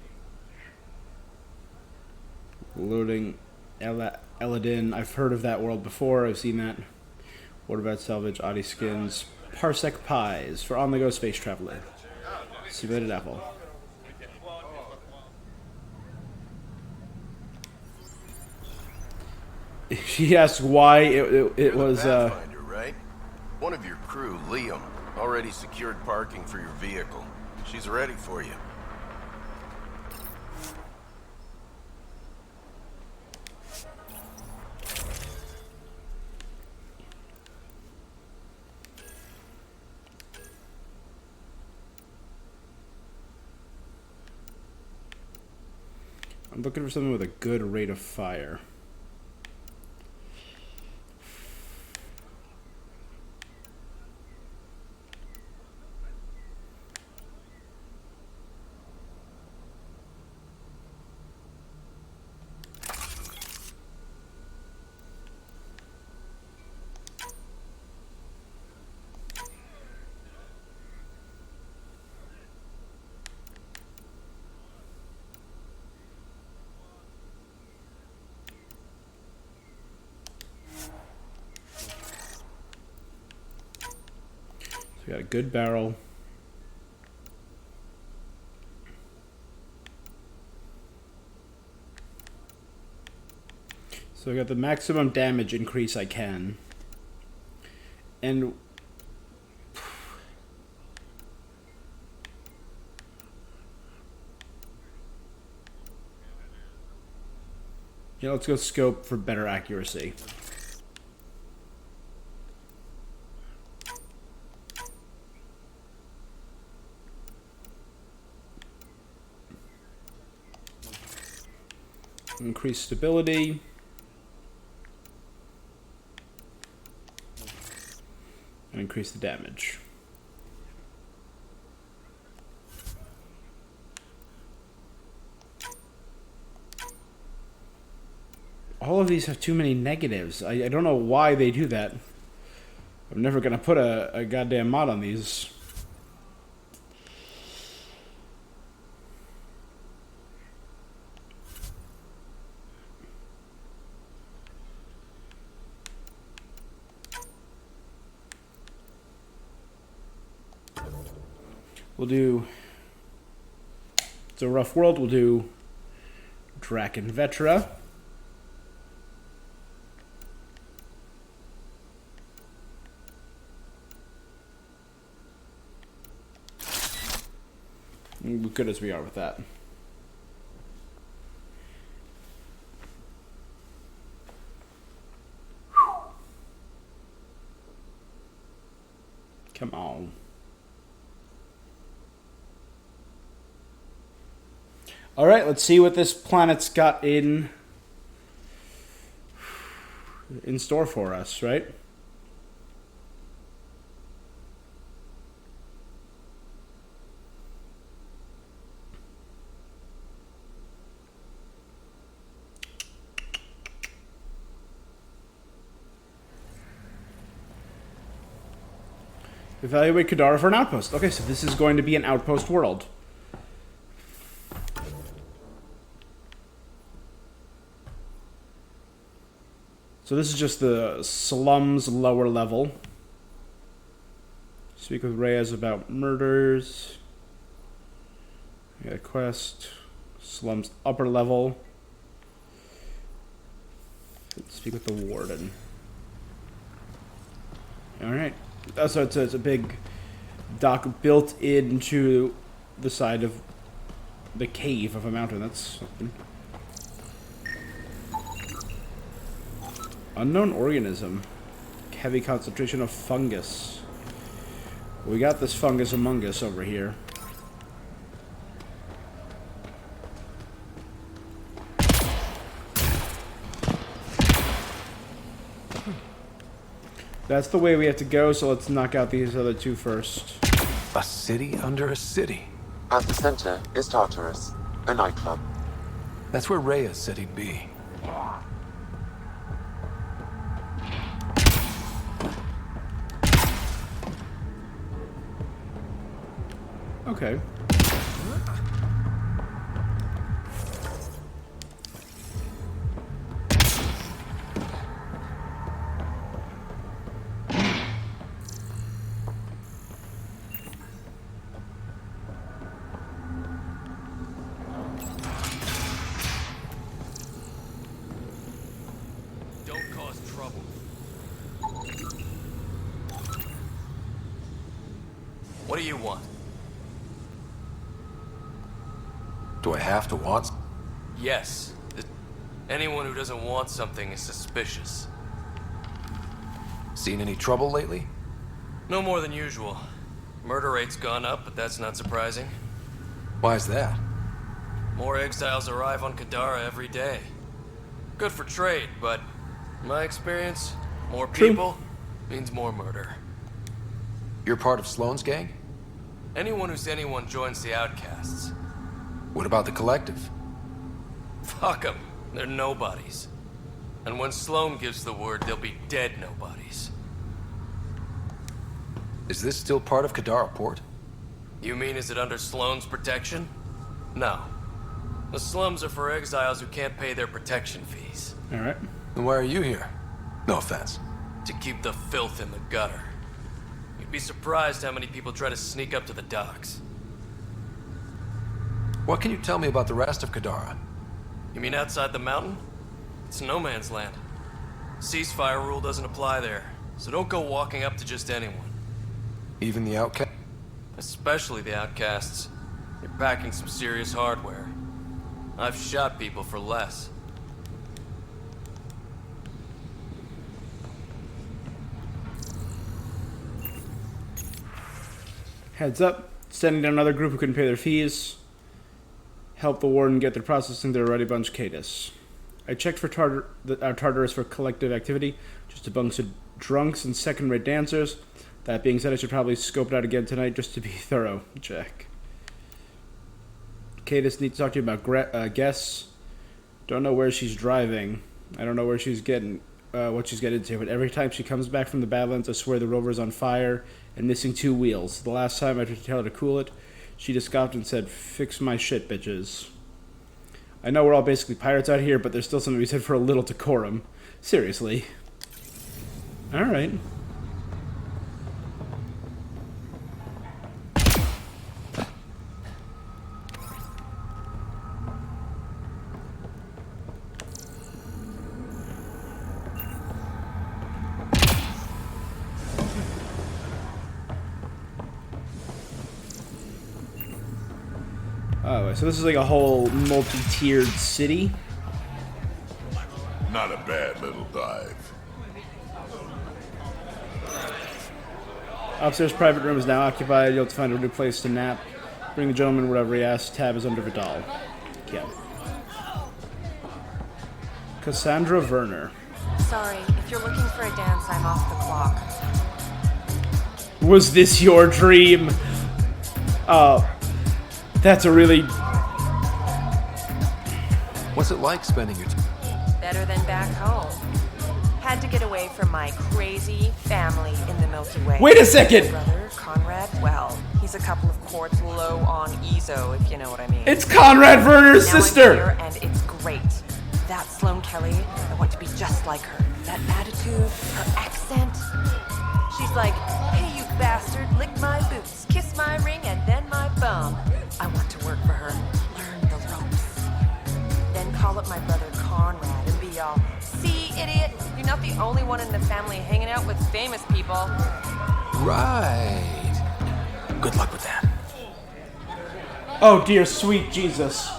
Loading Eladin. I've heard of that world before. I've seen that. Waterbat salvage, Adi skins. Parsec pies for on-the-go space traveler. Simulated apple. She asked why it was. Pathfinder, right? One of your crew, Liam, already secured parking for your vehicle. She's ready for you. I'm looking for something with a good rate of fire. We got a good barrel. So I got the maximum damage increase I can. And yeah, let's go scope for better accuracy. Increase stability. And increase the damage. All of these have too many negatives. I don't know why they do that. I'm never going to put a goddamn mod on these. We'll do... It's a rough world. We'll do Draken Vetra. Good as we are with that. Come on. All right, let's see what this planet's got in store for us, right? Evaluate Kadara for an outpost. Okay, so this is going to be an outpost world. So this is just the slums lower level. Speak with Reyes about murders. We got a quest. Slums upper level. Speak with the warden. Alright. So it's a big dock built into the side of the cave of a mountain. That's something. Unknown organism. Heavy concentration of fungus. We got this fungus among us over here. That's the way we have to go, so let's knock out these other two first. A city under a city. At the center is Tartarus, a nightclub. That's where Reyes said he'd be. Okay. Don't cause trouble. What do you want? Do I have to want? Yes. Anyone who doesn't want something is suspicious. Seen any trouble lately? No more than usual. Murder rate's gone up, but that's not surprising. Why's that? More exiles arrive on Kadara every day. Good for trade, but in my experience, more people means more murder. You're part of Sloane's gang? Anyone who's anyone joins the outcasts. What about the collective? Fuck them. They're nobodies. And when Sloane gives the word, they'll be dead nobodies. Is this still part of Kadara Port? You mean is it under Sloane's protection? No. The slums are for exiles who can't pay their protection fees. Alright. Then why are you here? No offense. To keep the filth in the gutter. You'd be surprised how many people try to sneak up to the docks. What can you tell me about the rest of Kadara? You mean outside the mountain? It's no man's land. Ceasefire rule doesn't apply there, so don't go walking up to just anyone. Even the outcast? Especially the outcasts. You're packing some serious hardware. I've shot people for less. Heads up. Sending down another group who couldn't pay their fees. Help the warden get their processing their Ruddy Bunch Cadus. I checked for our Tartarus for collective activity, just a bunch of drunks and second-rate dancers. That being said, I should probably scope it out again tonight just to be thorough. Check. Cadus, need to talk to you about guests. Don't know where she's driving. I don't know where she's getting, what she's getting into, but every time she comes back from the Badlands, I swear the rover's on fire and missing 2 wheels. The last time I tried to tell her to cool it, she just scoffed and said, "Fix my shit, bitches." I know we're all basically pirates out here, but there's still something to be said for a little decorum. Seriously. Alright. Oh, so this is like a whole multi-tiered city? Not a bad little dive. Upstairs private room is now occupied. You'll have to find a new place to nap. Bring the gentleman whatever he asks. Tab is under Vidal. Yeah. Cassandra Werner. Sorry, if you're looking for a dance, I'm off the clock. Was this your dream? That's a really... What's it like spending your time? Better than back home. Had to get away from my crazy family in the Milky Way. Wait a second! My brother, Conrad, well, he's a couple of quarts low on EZO, if you know what I mean. It's Conrad Werner's Now sister! I'm here, and it's great. That Sloane Kelly, I want to be just like her. That attitude, her accent. She's like, "Hey, you bastard, lick my boots, kiss my ring, and then my bum." I want to work for her, learn the ropes. Then call up my brother Conrad and be all, "See, idiot, you're not the only one in the family hanging out with famous people." Right. Good luck with that. Oh dear sweet Jesus.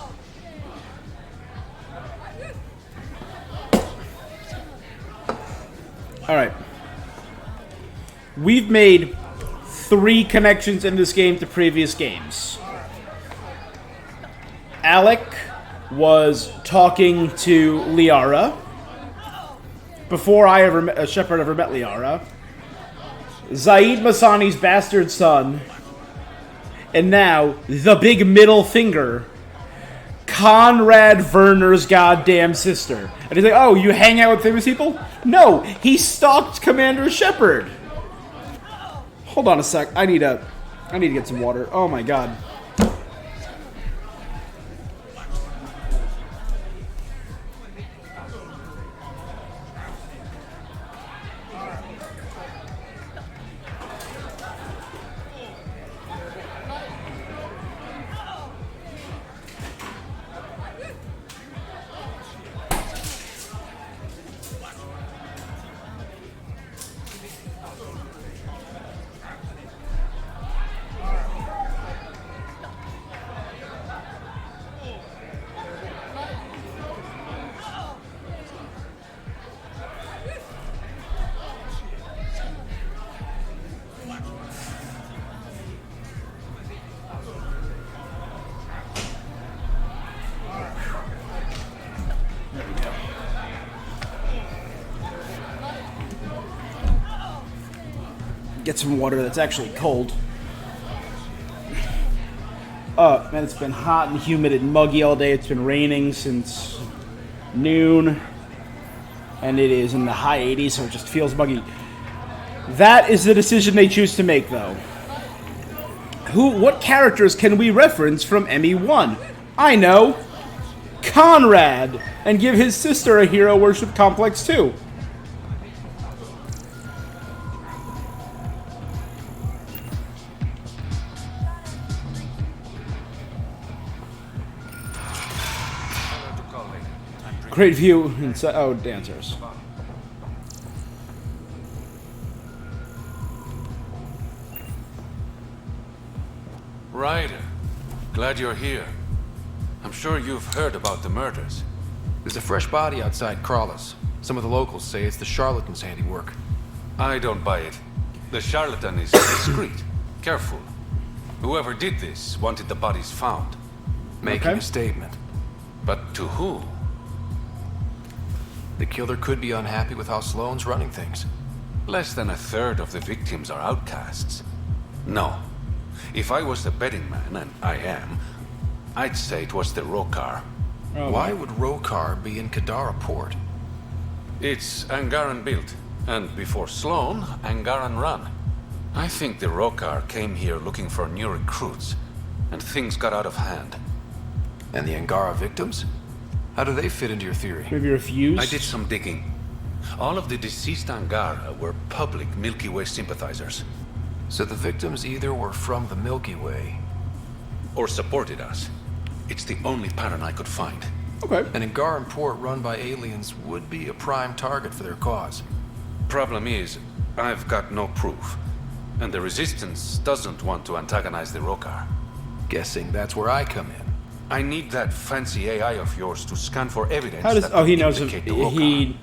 Alright. We've made 3 connections in this game to previous games. Alec was talking to Liara before Shepard ever met Liara. Zaid Masani's bastard son. And now, the big middle finger, Conrad Werner's goddamn sister. And he's like, "Oh, you hang out with famous people?" No, he stalked Commander Shepard. Hold on a sec. I need a I need to get some water. Oh my god. Get some water that's actually cold. Oh, man, it's been hot and humid and muggy all day. It's been raining since noon. And it is in the high 80s, so it just feels muggy. That is the decision they choose to make, though. What characters can we reference from ME1? I know! Conrad! And give his sister a hero worship complex, too. Great view inside. Oh, dancers. Ryder, glad you're here. I'm sure you've heard about the murders. There's a fresh body outside Crawlers. Some of the locals say it's the charlatan's handiwork. I don't buy it. The charlatan is discreet, careful. Whoever did this wanted the bodies found. Making a statement. But to who? The killer could be unhappy with how Sloane's running things. Less than a third of the victims are outcasts. No. If I was the betting man, and I am, I'd say it was the Rokar. Why would Rokar be in Kadara port? It's Angaran built, and before Sloane, Angaran run. I think the Rokar came here looking for new recruits, and things got out of hand. And the Angara victims? How do they fit into your theory? Maybe refused? I did some digging. All of the deceased Angara were public Milky Way sympathizers. So the victims either were from the Milky Way... or supported us. It's the only pattern I could find. Okay. An Angaran port run by aliens would be a prime target for their cause. Problem is, I've got no proof. And the Resistance doesn't want to antagonize the Rokar. Guessing that's where I come in. I need that fancy AI of yours to scan for evidence. How does? That Oh, he knows him. He.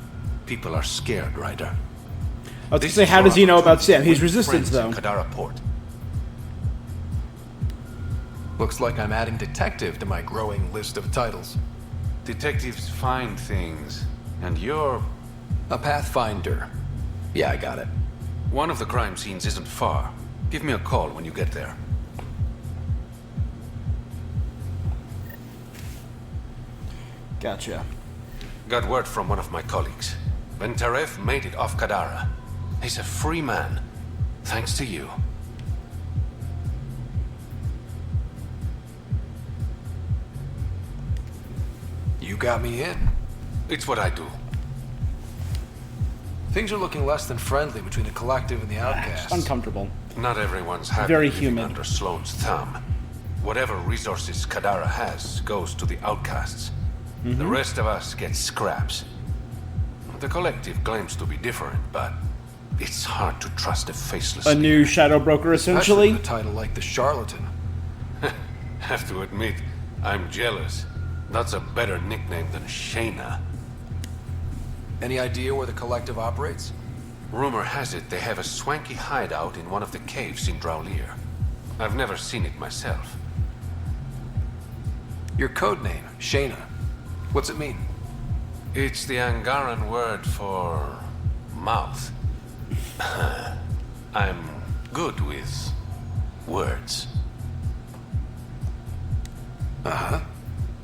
People are scared, Ryder. I was gonna say, how does he know about Sam? He's Resistance, though. Kadara Port. Looks like I'm adding detective to my growing list of titles. Detectives find things, and you're... a pathfinder. Yeah, I got it. One of the crime scenes isn't far. Give me a call when you get there. Gotcha. Got word from one of my colleagues. Ventaref made it off Kadara. He's a free man. Thanks to you. You got me in. It's what I do. Things are looking less than friendly between the Collective and the Outcasts. Uncomfortable. Not everyone's happy Very living human. under Sloane's thumb. Whatever resources Kadara has goes to the Outcasts. The rest of us get scraps. The Collective claims to be different, but it's hard to trust a faceless... A new shadow broker, essentially? A title like the Charlatan. Have to admit, I'm jealous. That's a better nickname than Shayna. Any idea where the Collective operates? Rumor has it they have a swanky hideout in one of the caves in Draulir. I've never seen it myself. Your code name, Shayna. What's it mean? It's the Angaran word for... mouth. I'm good with... words. Uh-huh.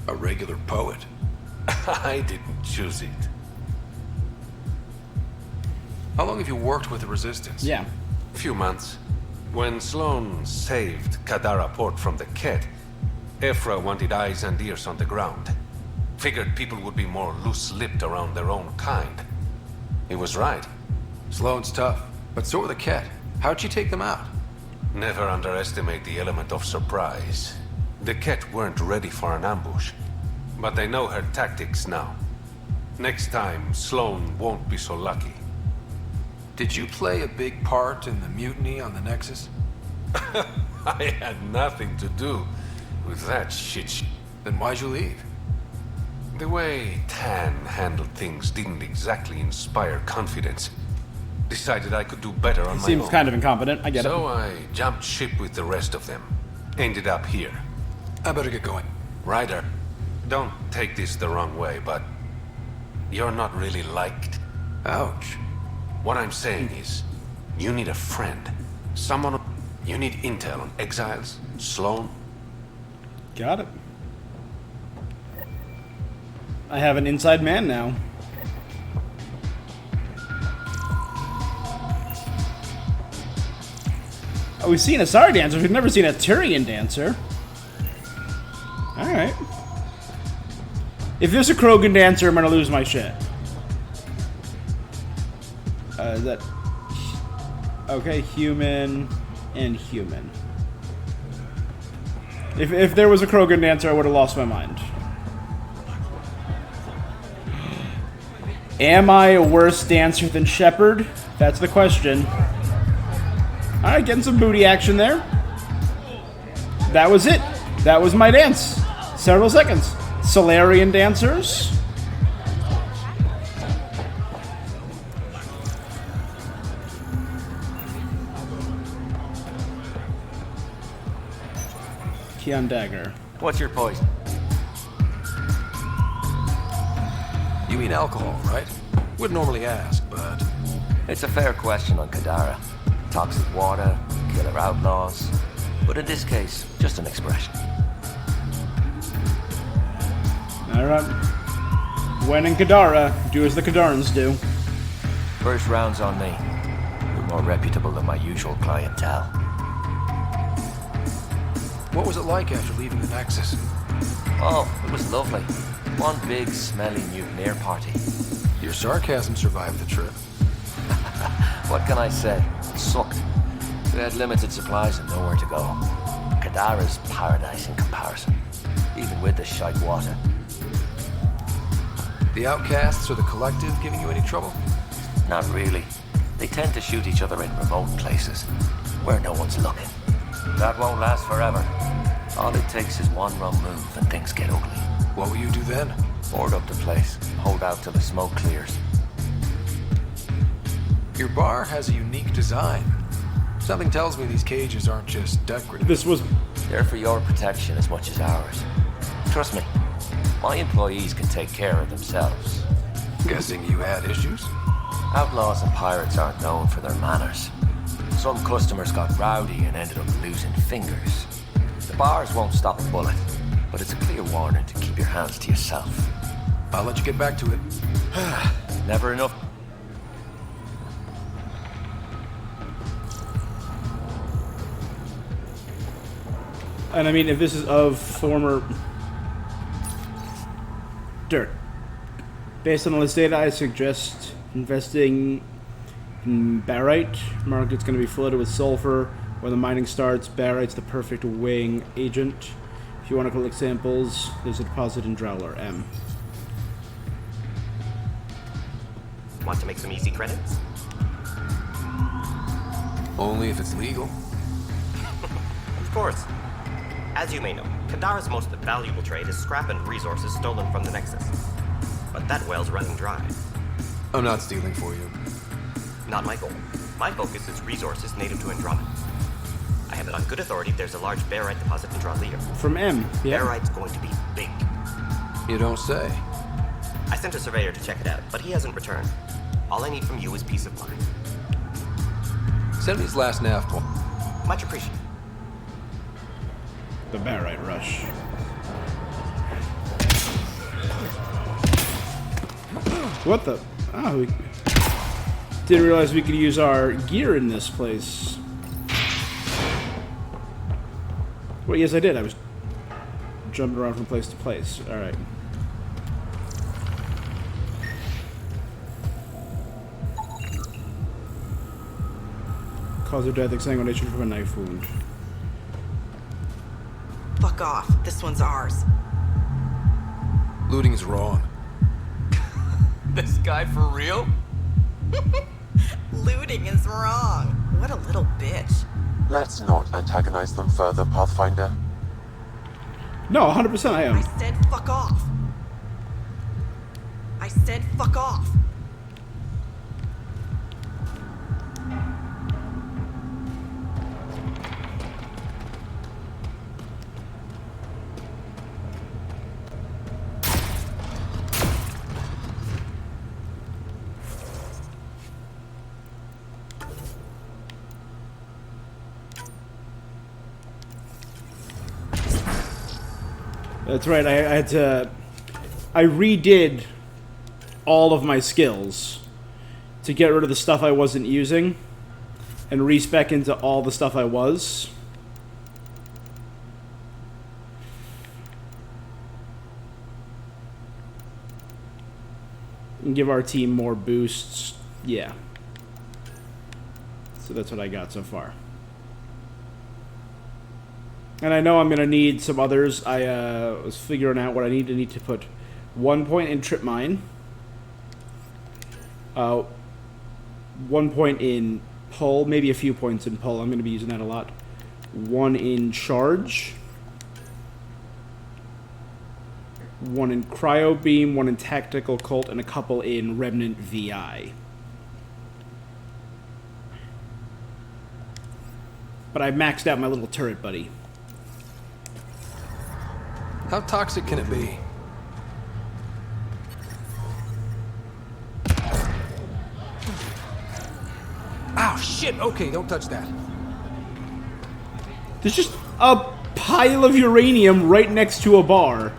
A regular poet. I didn't choose it. How long have you worked with the Resistance? Yeah. A few months. When Sloan saved Kadara Port from the Ket, Ephra wanted eyes and ears on the ground. Figured people would be more loose-lipped around their own kind. He was right. Sloan's tough, but so are the Ket. How'd you take them out? Never underestimate the element of surprise. The Ket weren't ready for an ambush, but they know her tactics now. Next time, Sloan won't be so lucky. Did you play a big part in the mutiny on the Nexus? I had nothing to do with that shit. Then why'd you leave? The way Tan handled things didn't exactly inspire confidence. Decided I could do better on my own. Seems kind of incompetent, I get it. So I jumped ship with the rest of them. Ended up here. I better get going. Ryder, don't take this the wrong way, but you're not really liked. Ouch. What I'm saying is, you need a friend. Someone... You need intel on exiles, Sloan. Got it. I have an inside man now. Oh, we've seen a Sari dancer. We've never seen a Tyrian dancer. Alright. If there's a Krogan dancer, I'm gonna lose my shit. Is that... Okay, human and human. If there was a Krogan dancer, I would have lost my mind. Am I a worse dancer than Shepard? That's the question. Alright, getting some booty action there. That was it. That was my dance. Several seconds. Solarian dancers. Keon Dagger. What's your poison? You mean alcohol, right? Wouldn't normally ask, but... It's a fair question on Kadara. Toxic water, killer outlaws. But in this case, just an expression. Alright. When in Kadara, do as the Kadarans do. First round's on me. You're more reputable than my usual clientele. What was it like after leaving the Nexus? Oh, it was lovely. One big, smelly mutineer party. Your sarcasm survived the trip. What can I say? It sucked. We had limited supplies and nowhere to go. Kadara's paradise in comparison, even with the shite water. The outcasts or the collective giving you any trouble? Not really. They tend to shoot each other in remote places, where no one's looking. That won't last forever. All it takes is one wrong move and things get ugly. What will you do then? Board up the place. Hold out till the smoke clears. Your bar has a unique design. Something tells me these cages aren't just decorative. This was... They're for your protection as much as ours. Trust me, my employees can take care of themselves. Guessing you had issues? Outlaws and pirates aren't known for their manners. Some customers got rowdy and ended up losing fingers. The bars won't stop a bullet, but it's a clear warning to keep your hands to yourself. I'll let you get back to it. Never enough. And I mean, if this is of former... Dirt. Based on all this data, I suggest investing in barite. Market's going to be flooded with sulfur. When the mining starts, barite's the perfect weighing agent. If you want to collect samples, there's a deposit in Drowler M. Want to make some easy credits? Only if it's legal. Of course. As you may know, Kadara's most valuable trade is scrap and resources stolen from the Nexus. But that well's running dry. I'm not stealing for you. Not my goal. My focus is resources native to Andromeda. I have it on good authority there's a large barite deposit in Drowler. From M, yeah. Barite's going to be big. You don't say. I sent a surveyor to check it out, but he hasn't returned. All I need from you is peace of mind. Send me his last nav point. Much appreciated. The barite rush. What the? Oh, we didn't realize we could use our gear in this place. Well, yes, I did. I was jumping around from place to place. All right. Cause of death: exsanguination from a knife wound. Fuck off. This one's ours. Looting's wrong. This guy for real? Looting is wrong. What a little bitch. Let's not antagonize them further, Pathfinder. No, 100% I am. I said fuck off. I said fuck off. That's right, I had to... I redid all of my skills to get rid of the stuff I wasn't using and respec into all the stuff I was. And give our team more boosts. Yeah. So that's what I got so far. And I know I'm going to need some others. I was figuring out what I need. I need to put 1 point in trip mine. 1 point in pull. Maybe a few points in pull. I'm going to be using that a lot. 1 in charge. 1 in cryo beam. 1 in tactical cult. And a couple in remnant VI. But I maxed out my little turret buddy. How toxic can it be? Ow, shit! Okay, don't touch that. There's just a pile of uranium right next to a bar.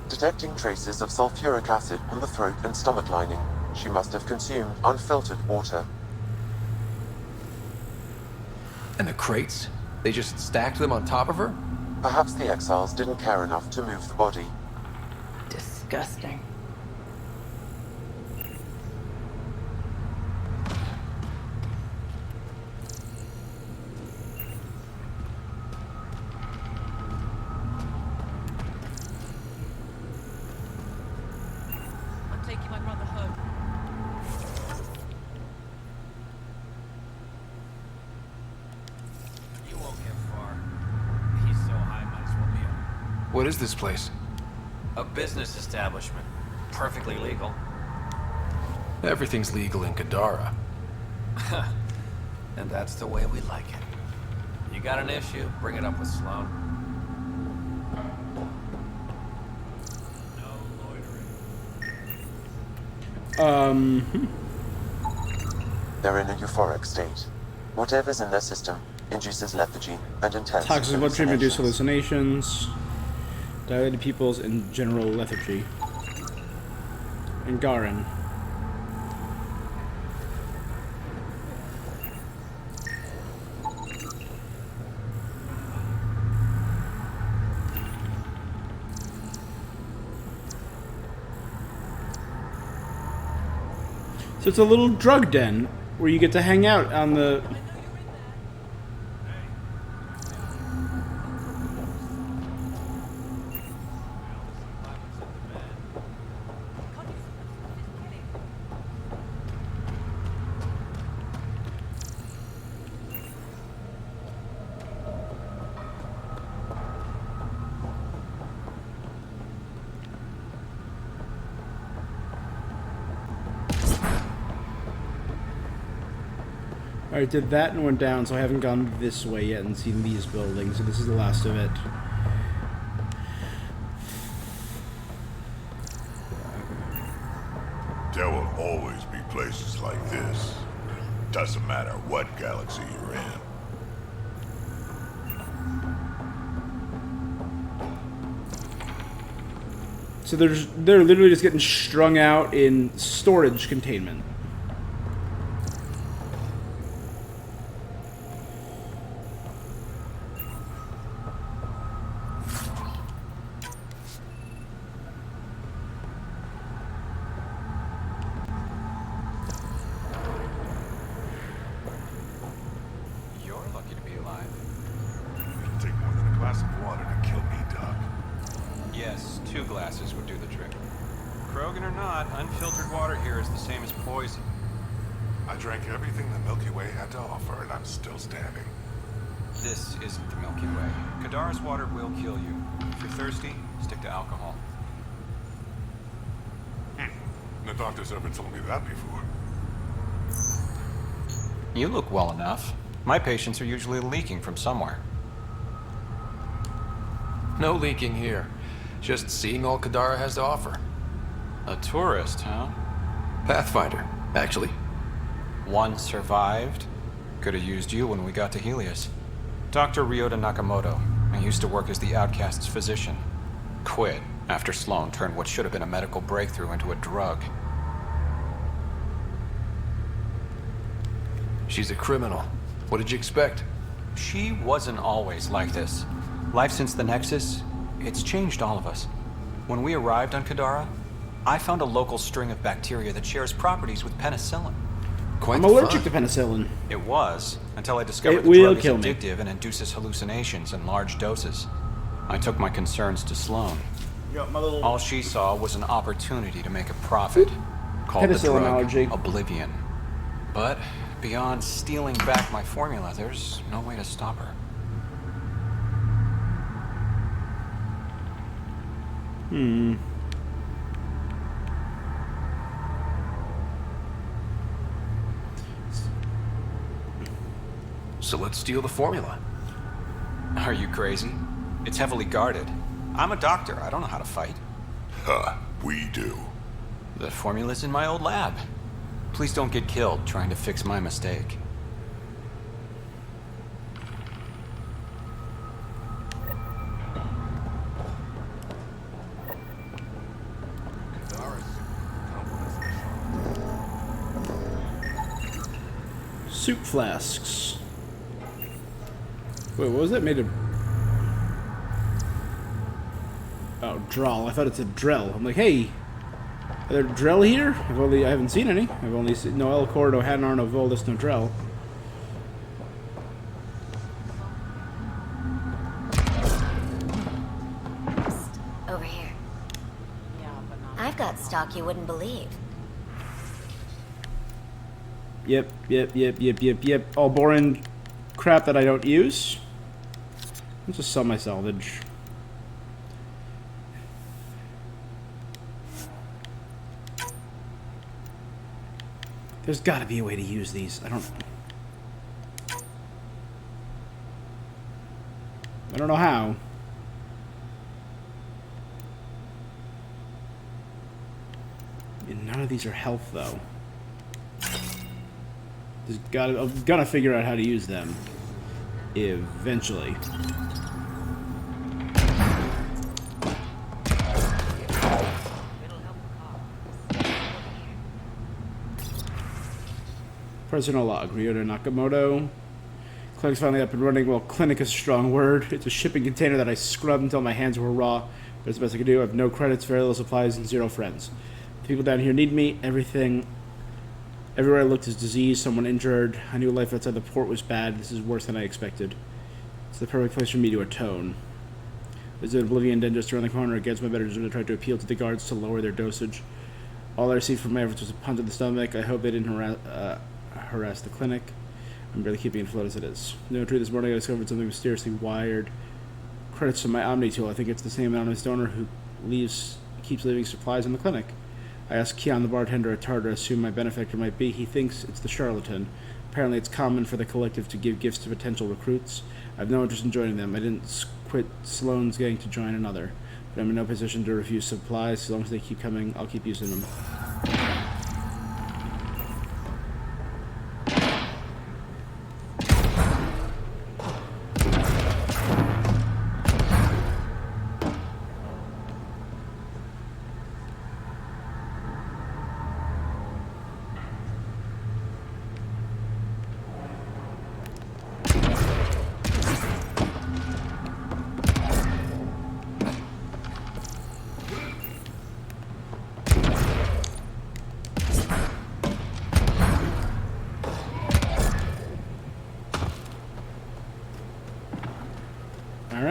Detecting traces of sulfuric acid on the throat and stomach lining. She must have consumed unfiltered water. And the crates? They just stacked them on top of her? Perhaps the exiles didn't care enough to move the body. Disgusting. Taking my brother home. You won't get far. He's so high, might as well be up. What is this place? A business establishment. Perfectly legal. Everything's legal in Kadara. And that's the way we like it. You got an issue, bring it up with Sloan. They're in a euphoric state. Whatever's in their system induces lethargy and intense Toxic blood treatment induce hallucinations. hallucinations. Dilated pupils and general lethargy. And Garin. So it's a little drug den where you get to hang out on the... Alright, did that and went down, so I haven't gone this way yet and seen these buildings, so this is the last of it. There will always be places like this. Doesn't matter what galaxy you're in. So they're literally just getting strung out in storage containment. You're lucky to be alive. It'll take more than a glass of water to kill me, Doc. Yes, 2 glasses would do the trick. Krogan or not, unfiltered water here is the same as poison. I drank everything the Milky Way had to offer, and I'm still standing. This isn't the Milky Way. Kadara's water will kill you. If you're thirsty, stick to alcohol. The doctor's ever told me that before. You look well enough. My patients are usually leaking from somewhere. No leaking here. Just seeing all Kadara has to offer. A tourist, huh? Pathfinder, actually. One survived. Could have used you when we got to Helios. Dr. Ryota Nakamoto. I used to work as the outcast's physician. Quit after Sloan turned what should have been a medical breakthrough into a drug. She's a criminal. What did you expect? She wasn't always like this. Life since the Nexus, it's changed all of us. When we arrived on Kadara, I found a local string of bacteria that shares properties with penicillin. I'm allergic to penicillin. It was, until I discovered It the will drug is kill me. addictive and induces hallucinations in large doses. I took my concerns to Sloan. All she saw was an opportunity to make a profit, called the Penicillin drug allergy. Oblivion. But beyond stealing back my formula, there's no way to stop her. So let's steal the formula. Are you crazy? It's heavily guarded. I'm a doctor. I don't know how to fight. We do. The formula's in my old lab. Please don't get killed trying to fix my mistake. Soup flasks. Wait, what was that made of? Oh, Drell. I thought it said Drell. I'm like, hey, are there Drell here? I haven't seen any. I've only seen no Elcor, no Hanar, no Voldus, no Drell. Over here. I've got stock you wouldn't believe. Yep. All boring crap that I don't use. Let's just sell my salvage. There's got to be a way to use these. I don't know how. And none of these are health, though. I'm gonna figure out how to use them eventually. Personal log, Ryota Nakamoto. Clinic's finally up and running. Well, clinic is a strong word. It's a shipping container that I scrubbed until my hands were raw. But it's the best I can do. I have no credits, very little supplies, and 0 friends. The people down here need me. Everywhere I looked is disease, someone injured. I knew life outside the port was bad. This is worse than I expected. It's the perfect place for me to atone. There's an Oblivion den just around the corner. Against my better judgment, I tried to appeal to the guards to lower their dosage. All I received from my efforts was a punch in the stomach. I hope they didn't harass the clinic. I'm barely keeping it afloat as it is. No truth, this morning I discovered something mysteriously wired. Credits to my Omni tool. I think it's the same anonymous donor who keeps leaving supplies in the clinic. I asked Keon, the bartender at Tartarus, who my benefactor might be. He thinks it's the charlatan. Apparently it's common for the collective to give gifts to potential recruits. I have no interest in joining them. I didn't quit Sloane's gang to join another. But I'm in no position to refuse supplies. As long as they keep coming, I'll keep using them.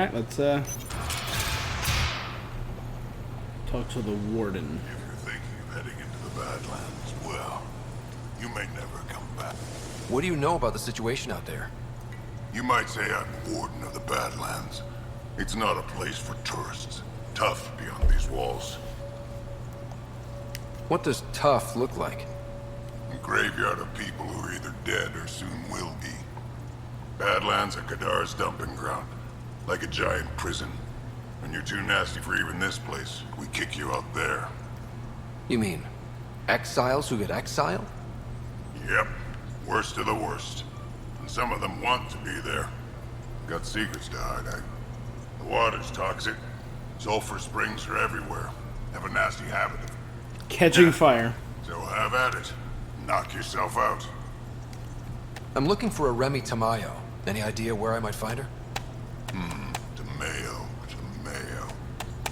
Alright, let's talk to the warden. If you're thinking of heading into the Badlands, well, you may never come back. What do you know about the situation out there? You might say I'm warden of the Badlands. It's not a place for tourists. Tough beyond these walls. What does tough look like? A graveyard of people who are either dead or soon will be. Badlands are Kadar's dumping ground. Like a giant prison. When you're too nasty for even this place, we kick you out there. You mean exiles who get exiled? Yep. Worst of the worst. And some of them want to be there. Got secrets to hide. The water's toxic. Sulfur springs are everywhere. Have a nasty habit of catching fire. So have at it. Knock yourself out. I'm looking for a Remy Tamayo. Any idea where I might find her? Tamayo.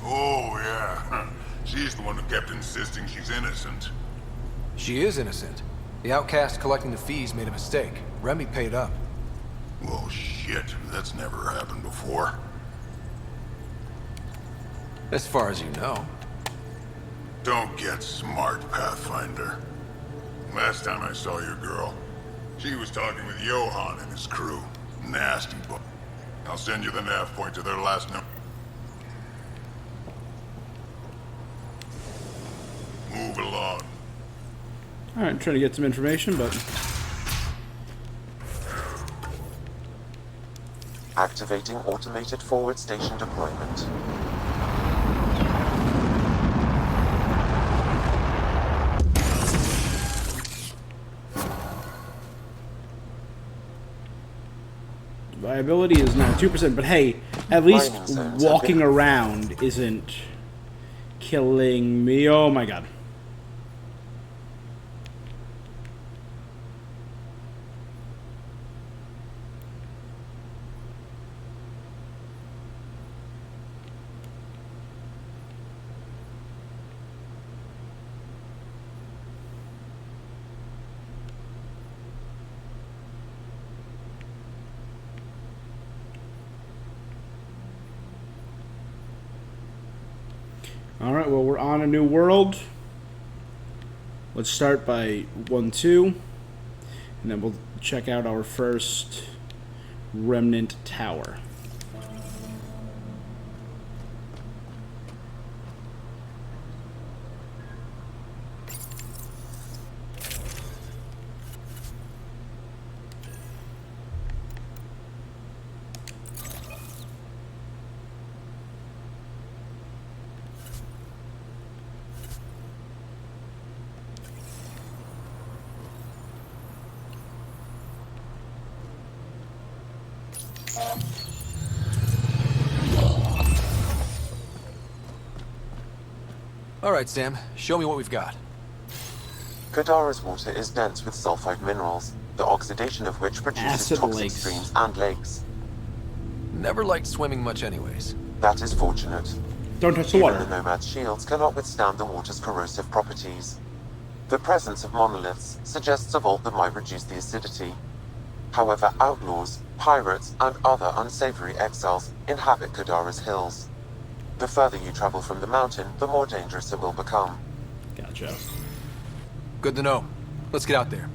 Oh, yeah. She's the one who kept insisting she's innocent. She is innocent. The outcast collecting the fees made a mistake. Remy paid up. Well, shit. That's never happened before. As far as you know. Don't get smart, Pathfinder. Last time I saw your girl, she was talking with Johan and his crew. Nasty boy. I'll send you the nav point to their last note. Move along. Alright, trying to get some information, but... Activating automated forward station deployment. Viability is now 2%, but hey, at least walking around isn't killing me. Oh my god. Alright, well, we're on a new world. Let's start by 1-2. And then we'll check out our first remnant tower. Alright, Sam. Show me what we've got. Kadara's water is dense with sulfide minerals, the oxidation of which produces Acid toxic lakes. streams and lakes. Never liked swimming much anyways. That is fortunate. Don't touch the Even water. the Nomad's shields cannot withstand the water's corrosive properties. The presence of monoliths suggests a vault that might reduce the acidity. However, outlaws, pirates, and other unsavory exiles inhabit Kadara's hills. The further you travel from the mountain, the more dangerous it will become. Gotcha. Good to know. Let's get out there.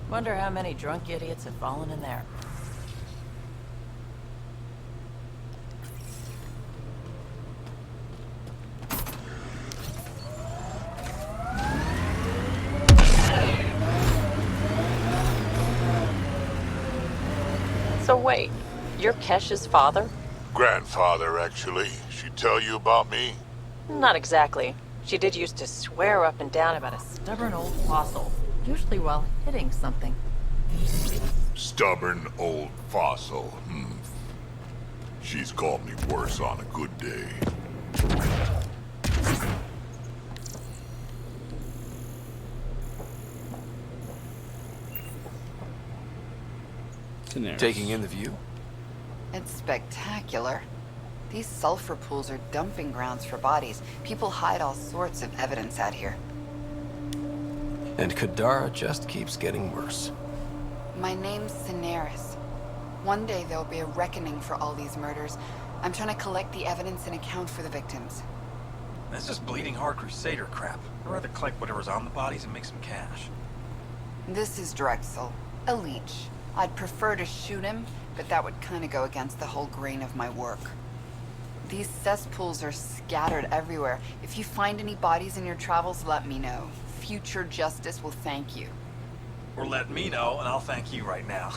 Wonder how many drunk idiots have fallen in there. So wait, you're Kesh's father? Grandfather, actually. She tell you about me? Not exactly. She did used to swear up and down about a stubborn old fossil, usually while hitting something. Stubborn old fossil. She's called me worse on a good day. Taking in the view? It's spectacular. These sulfur pools are dumping grounds for bodies. People hide all sorts of evidence out here. And Kadara just keeps getting worse. My name's Daenerys. One day there'll be a reckoning for all these murders. I'm trying to collect the evidence and account for the victims. This is bleeding heart crusader crap. I'd rather collect whatever's on the bodies and make some cash. This is Drexel, a leech. I'd prefer to shoot him, but that would kind of go against the whole grain of my work. These cesspools are scattered everywhere. If you find any bodies in your travels, let me know. Future justice will thank you. Or let me know, and I'll thank you right now.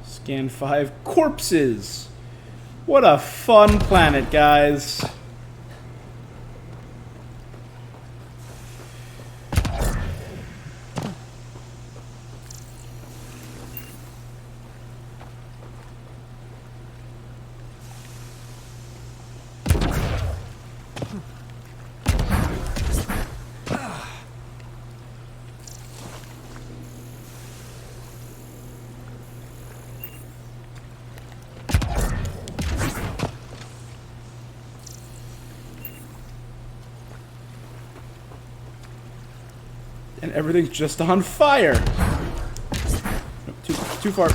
Scan 5 corpses. What a fun planet, guys. And everything's just on fire. Too far.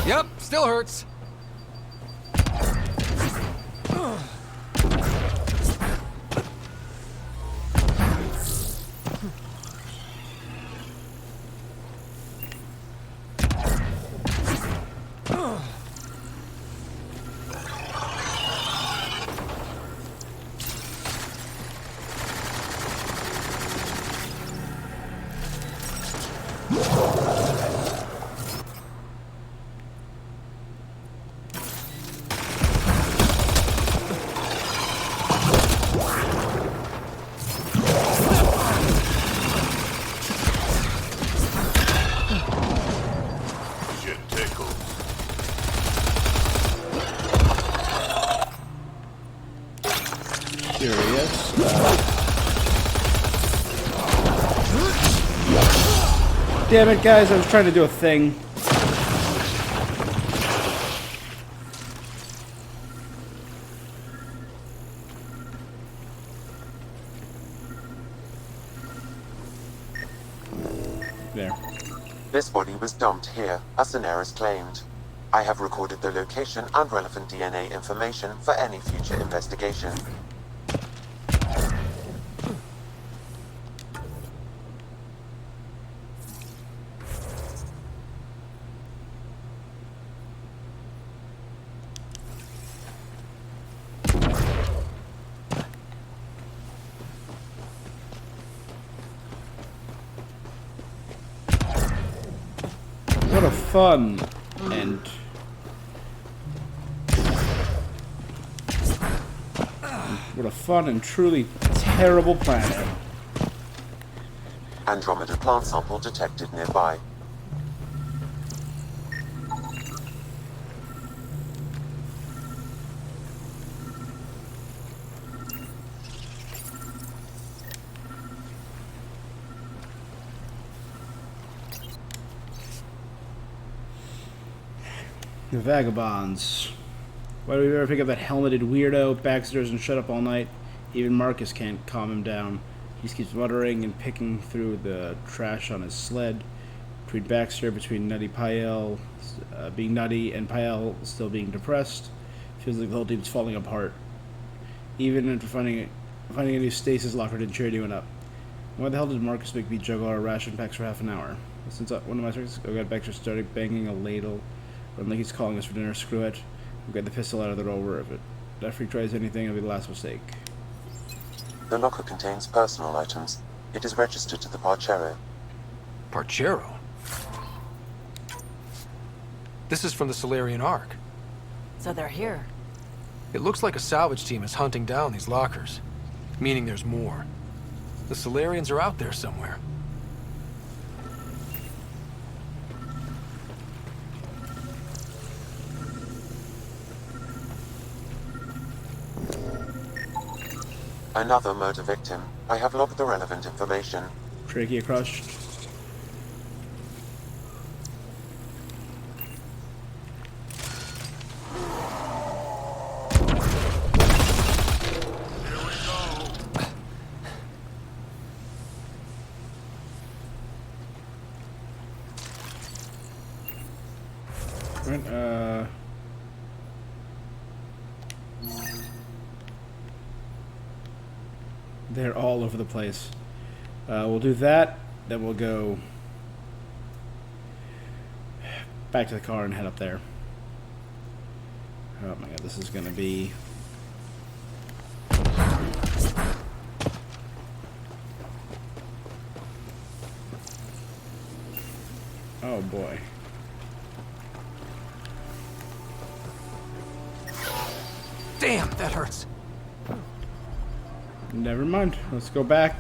Yep, still hurts. Damn it, guys, I was trying to do a thing. There. This body was dumped here, as Daenerys claimed. I have recorded the location and relevant DNA information for any future investigation. What a fun and what a fun and truly terrible planet. Andromeda plant sample detected nearby. The vagabonds. Why do we ever pick up that helmeted weirdo? Baxter doesn't shut up all night. Even Marcus can't calm him down. He just keeps muttering and picking through the trash on his sled. Between Baxter, between Nutty Pael being nutty and Pael still being depressed, feels like the whole team's falling apart. Even after finding a new stasis locker didn't cheer anyone up. Why the hell did Marcus make me juggle our ration packs for half an hour? Since one of my circuits, I got Baxter started banging a ladle. Run like he's calling us for dinner, screw it. We'll get the pistol out of the rover if it. If he tries anything, it'll be the last mistake. The locker contains personal items. It is registered to the Parchero. Parchero? This is from the Solarian Ark. So they're here. It looks like a salvage team is hunting down these lockers, meaning there's more. The Solarians are out there somewhere. Another murder victim. I have logged the relevant information. Trachea crushed. They're all over the place. We'll do that. Then we'll go back to the car and head up there. Oh my god, this is going to be... Oh boy. Damn, that hurts. Never mind. Let's go back.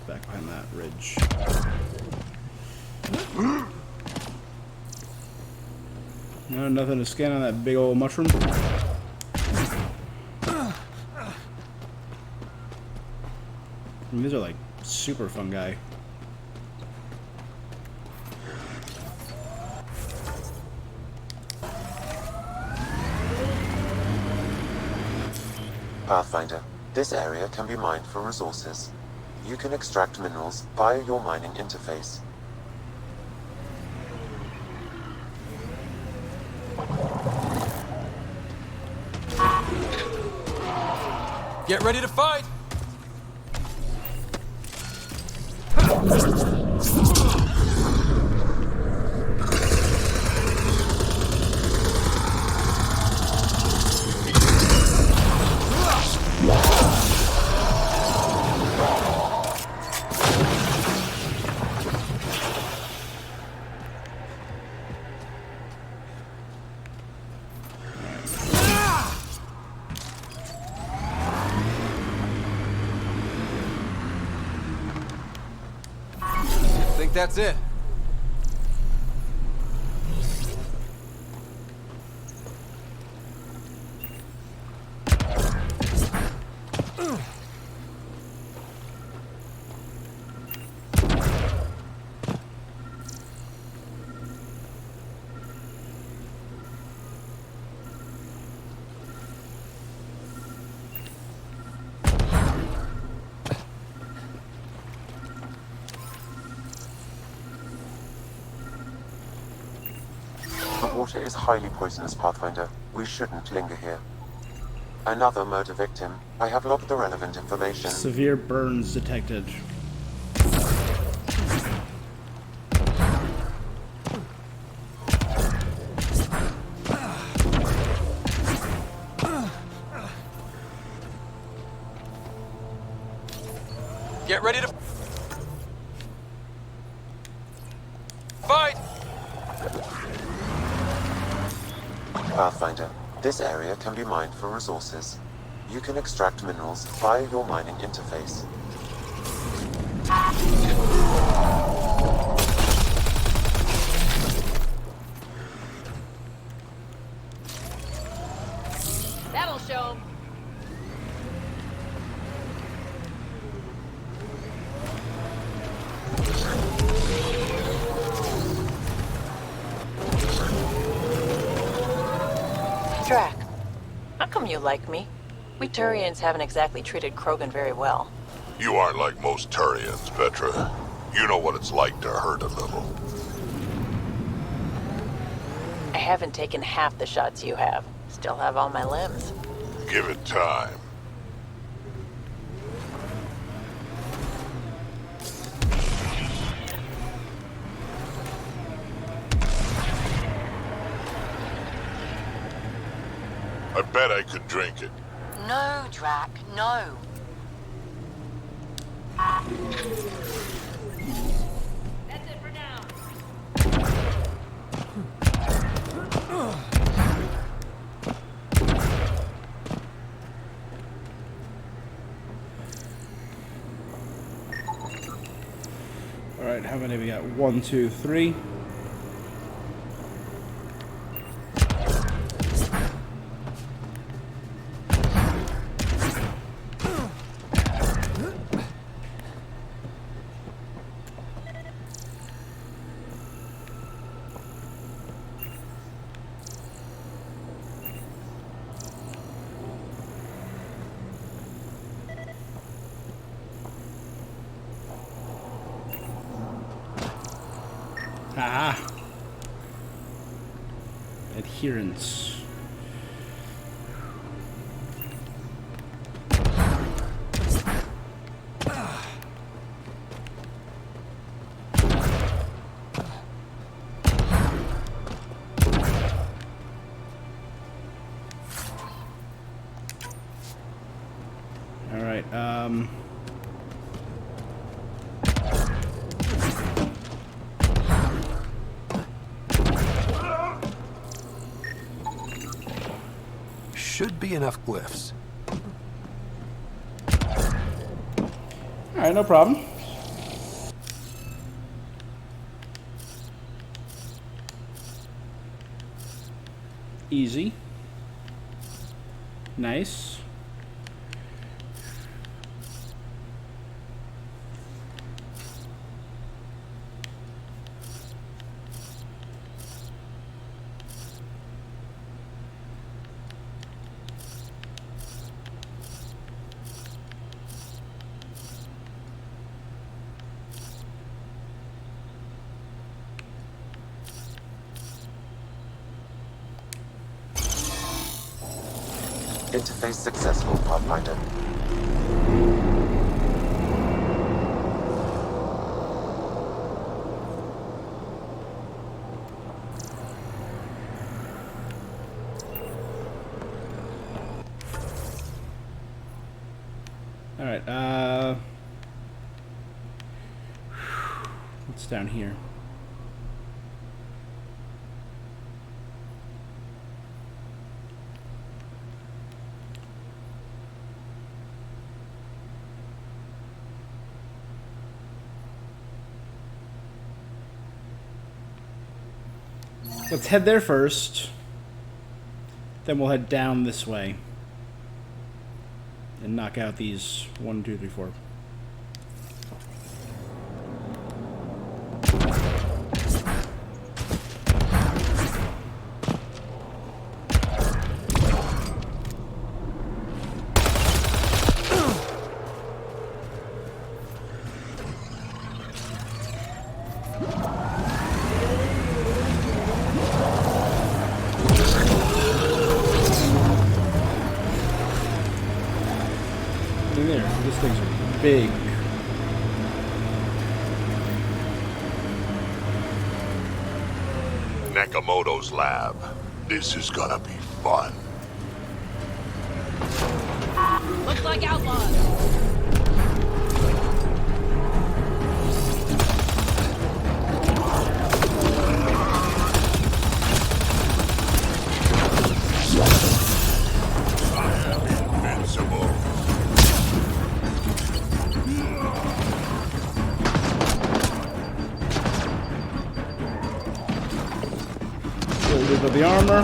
Back behind that ridge. No, nothing to scan on that big old mushroom. I mean, these are like super fungi. Pathfinder, this area can be mined for resources. You can extract minerals via your mining interface. Get ready to fight! That's it. The water is highly poisonous, Pathfinder. We shouldn't linger here. Another murder victim. I have logged the relevant information. Severe burns detected. Get ready to fight! Pathfinder, this area can be mined for resources. You can extract minerals via your mining interface. That'll show 'em. Drac, how come you like me? We Turians haven't exactly treated Krogan very well. You aren't like most Turians, Petra. You know what it's like to hurt a little. I haven't taken half the shots you have. Still have all my limbs. Give it time. I bet I could drink it. No, Drac, no. That's it for now. Alright, how many we got? 1, 2, 3. Ah. Adherence. All right. Should be enough glyphs. All right, no problem. Easy. Nice. Interface successful, Pathfinder. All right. What's down here? Let's head there first. Then we'll head down this way. And knock out these 1, 2, 3, 4. This thing's big. Nakamoto's lab. This is gonna be fun. Looks like outlaws. Of the armor.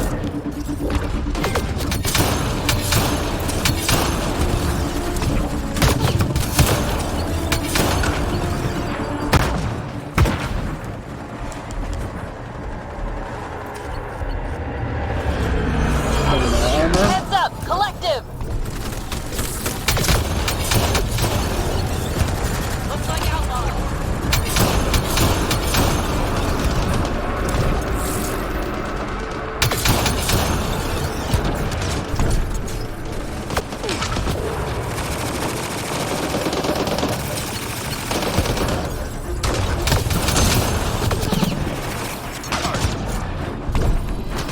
Heads up, collective. Looks like outlaws.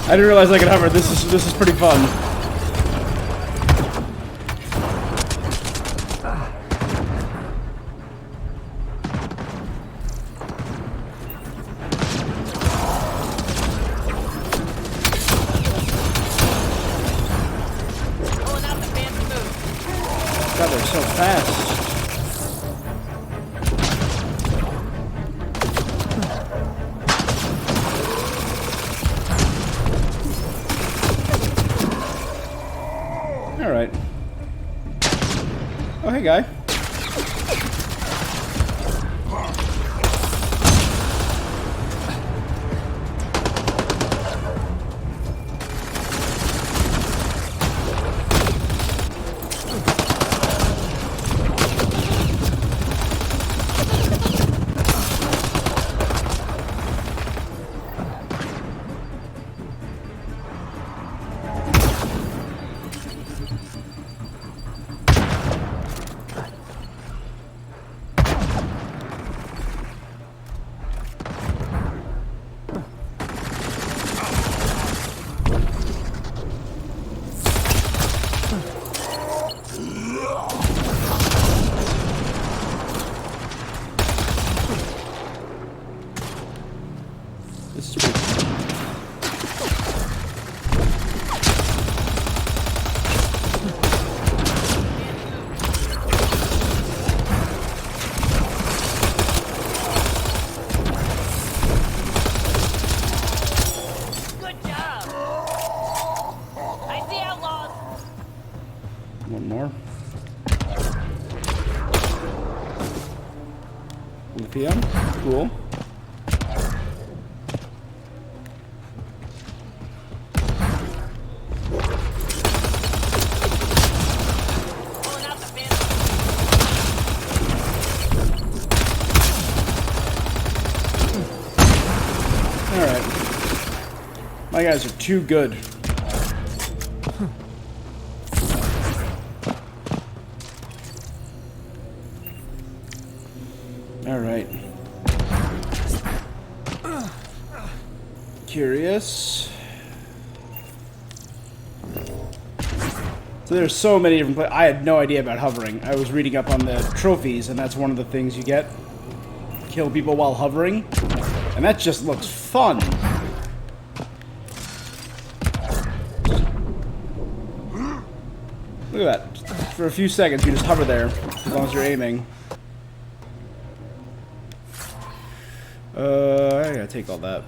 I didn't realize I could hover. This is pretty fun. Pulling out the fancy move. God, they're so fast. All right. Oh, hey, guy. Lithium. Cool. My guys are too good. All right. Curious. So there's so many different places. I had no idea about hovering. I was reading up on the trophies, and that's one of the things you get. Kill people while hovering. And that just looks fun. Look at that. For a few seconds, you just hover there, as long as you're aiming. I gotta take all that.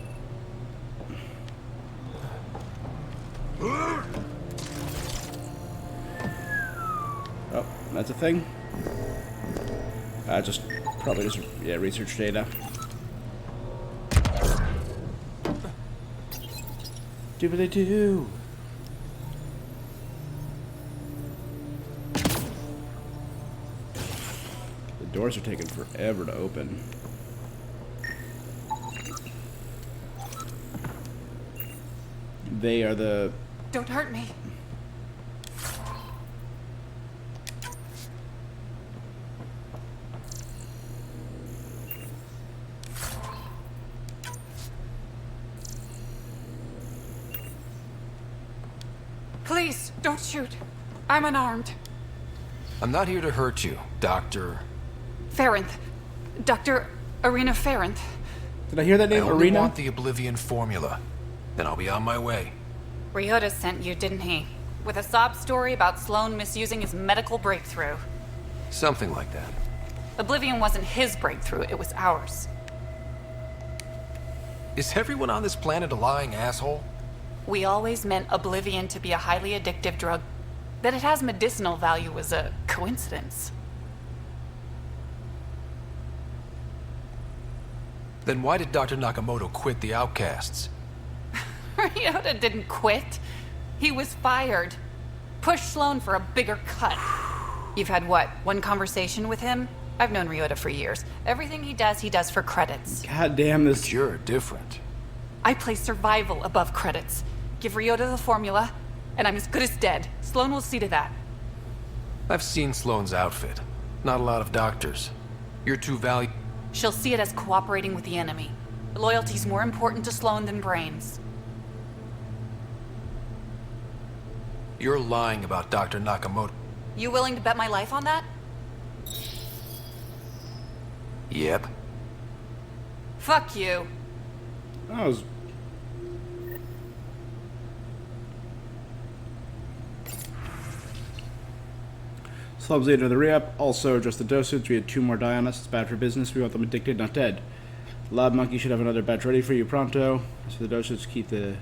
Oh, that's a thing? Probably just, yeah, research data. Do what they do. The doors are taking forever to open. They are the... Don't hurt me. Please, don't shoot. I'm unarmed. I'm not here to hurt you, Dr. Ferenth. Dr. Arena Ferenth. Did I hear that name, I only Arena? want the Oblivion formula. Then I'll be on my way. Ryota sent you, didn't he? With a sob story about Sloan misusing his medical breakthrough. Something like that. Oblivion wasn't his breakthrough, it was ours. Is everyone on this planet a lying asshole? We always meant Oblivion to be a highly addictive drug. That it has medicinal value was a coincidence. Then why did Dr. Nakamoto quit the Outcasts? Ryota didn't quit. He was fired. Pushed Sloan for a bigger cut. You've had what, one conversation with him? I've known Ryota for years. Everything he does for credits. God damn this. But you're different. I place survival above credits. Give Ryota the formula, and I'm as good as dead. Sloan will see to that. I've seen Sloan's outfit. Not a lot of doctors. You're too valuable. She'll see it as cooperating with the enemy. Loyalty's more important to Sloan than brains. You're lying about Dr. Nakamoto. You willing to bet my life on that? Yep. Fuck you. That was... Slubs leader of the re-up. Also, adjust the dosage. We had 2 more die on us. It's bad for business. We want them addicted, not dead. Lab Monkey should have another batch ready for you pronto. As for the dosage, keep the...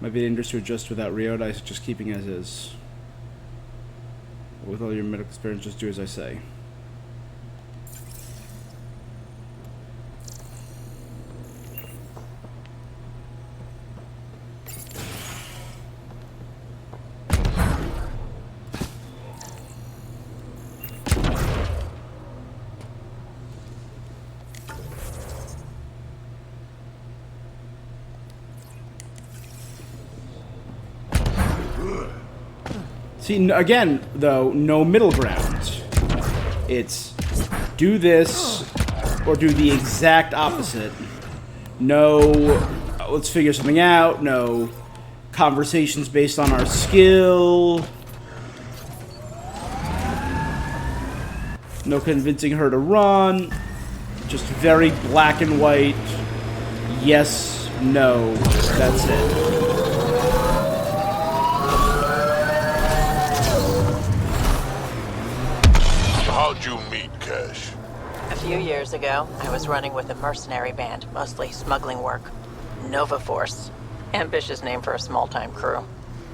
Might be dangerous to adjust without Ryota. I suggest keeping as is. With all your medical experience, just do as I say. See, again, though, no middle ground. It's do this or do the exact opposite. No, let's figure something out. No conversations based on our skill. No convincing her to run. Just very black and white. Yes, no. That's it. How'd you meet Cash? A few years ago, I was running with a mercenary band, mostly smuggling work. Nova Force. Ambitious name for a small-time crew.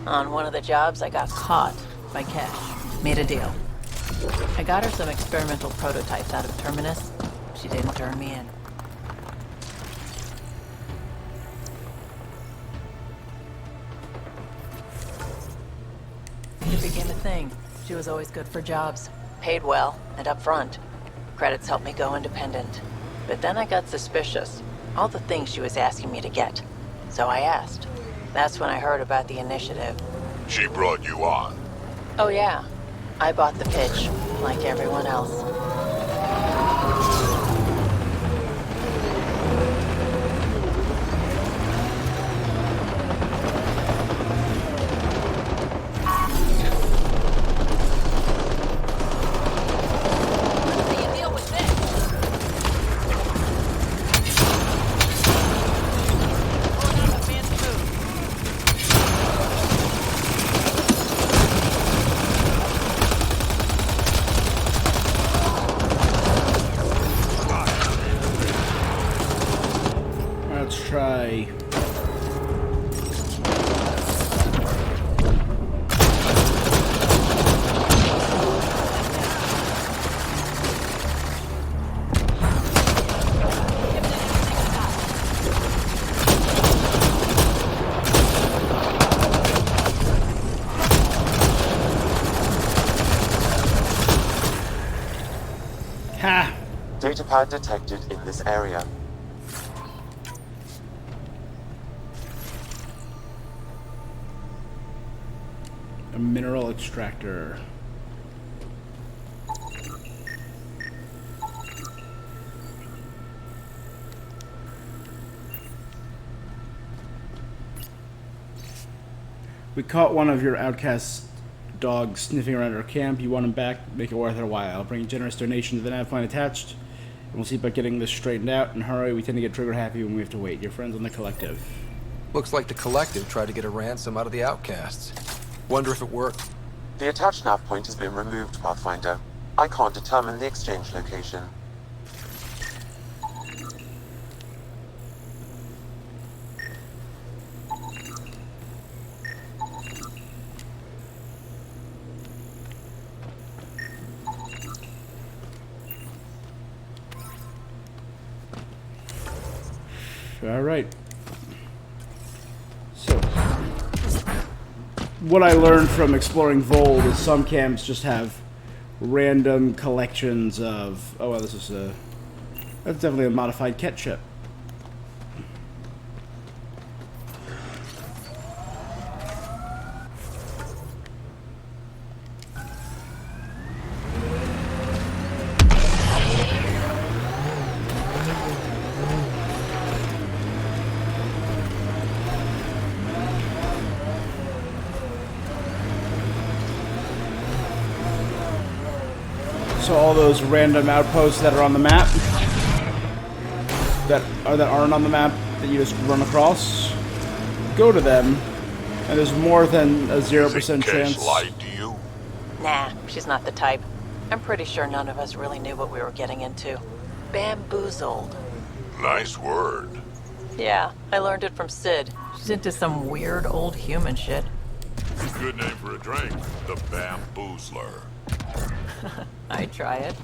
On one of the jobs, I got caught by Cash. Made a deal. I got her some experimental prototypes out of Terminus. she didn't turn me in. It became a thing. She was always good for jobs. Paid well, and up front. Credits helped me go independent. But then I got suspicious. All the things she was asking me to get. So I asked. That's when I heard about the initiative. She brought you on. Oh yeah. I bought the pitch, like everyone else. Let's try. Ha! Datapad detected in this area. A mineral extractor. We caught one of your outcast dogs sniffing around our camp. You want him back? Make it worth our while. I'll bring a generous donation to the nav point attached, and we'll see about getting this straightened out. And hurry, we tend to get trigger happy when we have to wait. Your friends on the collective. Looks like the collective tried to get a ransom out of the outcasts. Wonder if it worked. The attached nav point has been removed, Pathfinder. I can't determine the exchange location. All right. So, what I learned from exploring Vold is some camps just have random collections of. Oh, well, this is a. That's definitely a modified Ket ship. So all those random outposts that are on the map, that aren't on the map, that you just run across, go to them, and there's more than a 0% chance. Lied to you? Nah, she's not the type. I'm pretty sure none of us really knew what we were getting into. Bamboozled. Nice word. Yeah, I learned it from Sid. She's into some weird old human shit. Good name for a drink. The Bamboozler. I try it.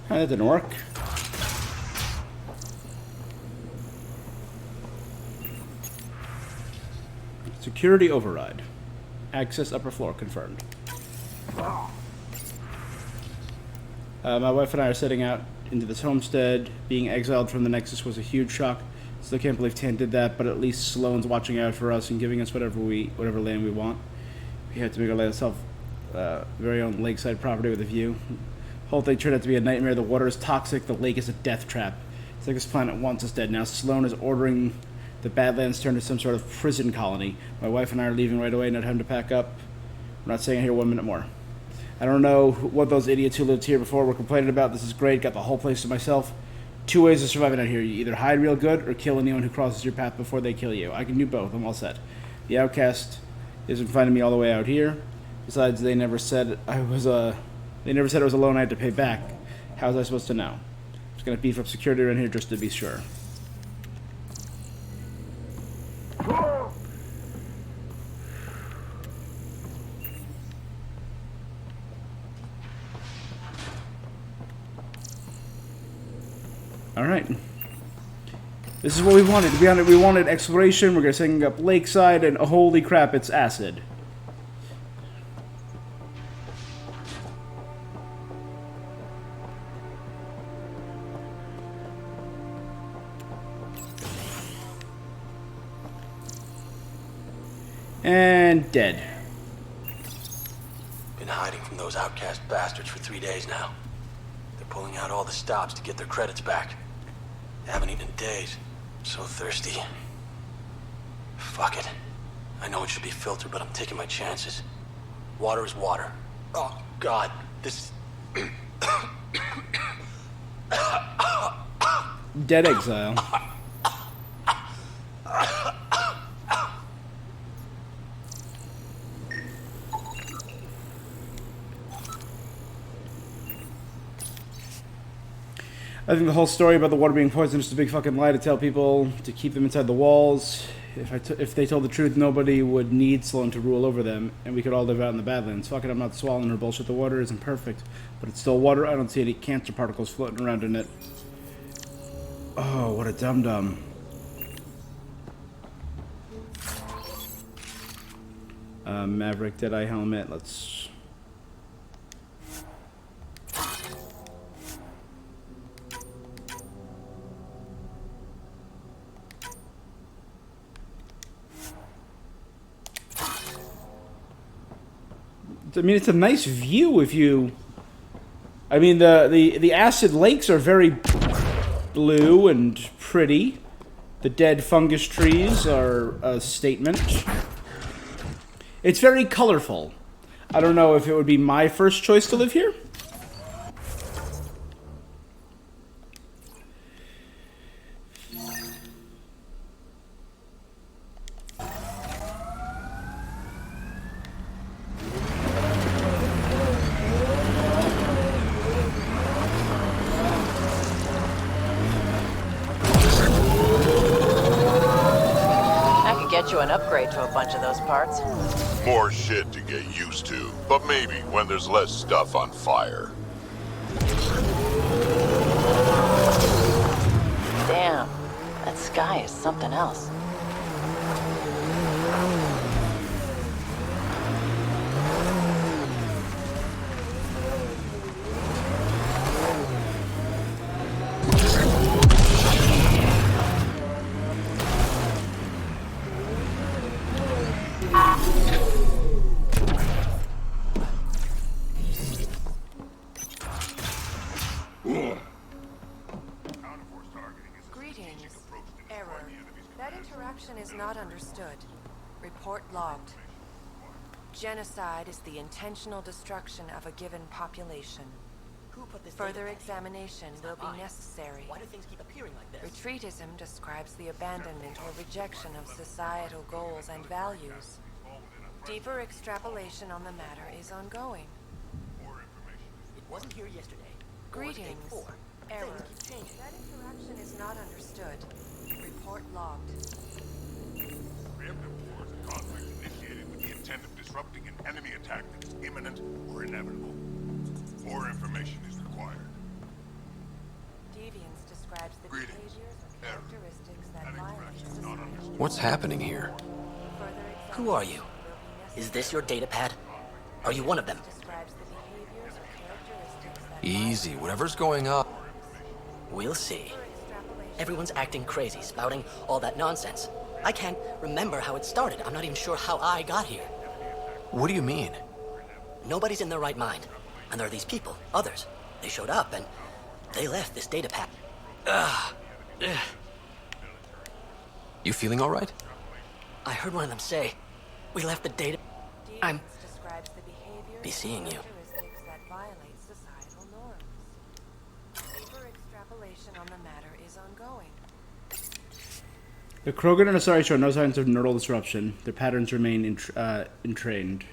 That didn't work. Security override. Access upper floor confirmed. My wife and I are setting out into this homestead. Being exiled from the Nexus was a huge shock. Still can't believe Tant did that, but at least Sloane's watching out for us and giving us whatever land we want. We had to make ourselves very own lakeside property with a view. Whole thing turned out to be a nightmare. The water is toxic. The lake is a death trap. It's like this planet wants us dead. Now Sloane is ordering the Badlands turn to some sort of prison colony. My wife and I are leaving right away, not having to pack up. I'm not staying here 1 minute more. I don't know what those idiots who lived here before were complaining about. This is great. Got the whole place to myself. 2 ways of surviving out here. You either hide real good or kill anyone who crosses your path before they kill you. I can do both. I'm all set. The outcast isn't finding me all the way out here. Besides, they never said I was a loan I had to pay back. How was I supposed to know? I'm just gonna beef up security around here just to be sure. All right. This is what we wanted. We wanted exploration. We're gonna sing up Lakeside, and holy crap, it's acid. And dead. Been hiding from those outcast bastards for 3 days now. They're pulling out all the stops to get their credits back. Haven't eaten in days. So thirsty. Fuck it. I know it should be filtered, but I'm taking my chances. Water is water. Oh, God. This... Dead exile. I think the whole story about the water being poisoned is just a big fucking lie to tell people to keep them inside the walls. If they told the truth, nobody would need Sloan to rule over them, and we could all live out in the Badlands. Fuck it, I'm not swallowing her bullshit. The water isn't perfect, but it's still water. I don't see any cancer particles floating around in it. Oh, what a dum-dum. Maverick Deadeye helmet, let's... I mean, it's a nice view if you... I mean, the acid lakes are very blue and pretty. The dead fungus trees are a statement. It's very colorful. I don't know if it would be my first choice to live here. Get you an upgrade to a bunch of those parts. More shit to get used to, but maybe when there's less stuff on fire. Damn, that sky is something else. Is not understood. Report logged. Genocide is the intentional destruction of a given population. Further examination will be necessary. Why do things keep appearing like this? Retreatism describes the abandonment or rejection of societal goals and values. Deeper extrapolation on the matter is ongoing. It wasn't here yesterday. Greetings. Error. That interaction is not understood. Report logged. Preemptive war is a conflict initiated with the intent of disrupting an enemy attack that is imminent or inevitable. More information is required. Deviance describes the behaviors or characteristics that violate society. What's happening here? Who are you? Is this your data pad? Are you one of them? Easy, whatever's going on. We'll see. Everyone's acting crazy, spouting all that nonsense. I can't remember how it started. I'm not even sure how I got here. What do you mean? Nobody's in their right mind. And there are these people, others. They showed up and they left this data pad. You feeling all right? I heard one of them say, we left the data... I'm... be seeing you. That violate societal norms. Deeper extrapolation on the matter The Krogan and Asari show no signs of neural disruption. Their patterns remain entrained.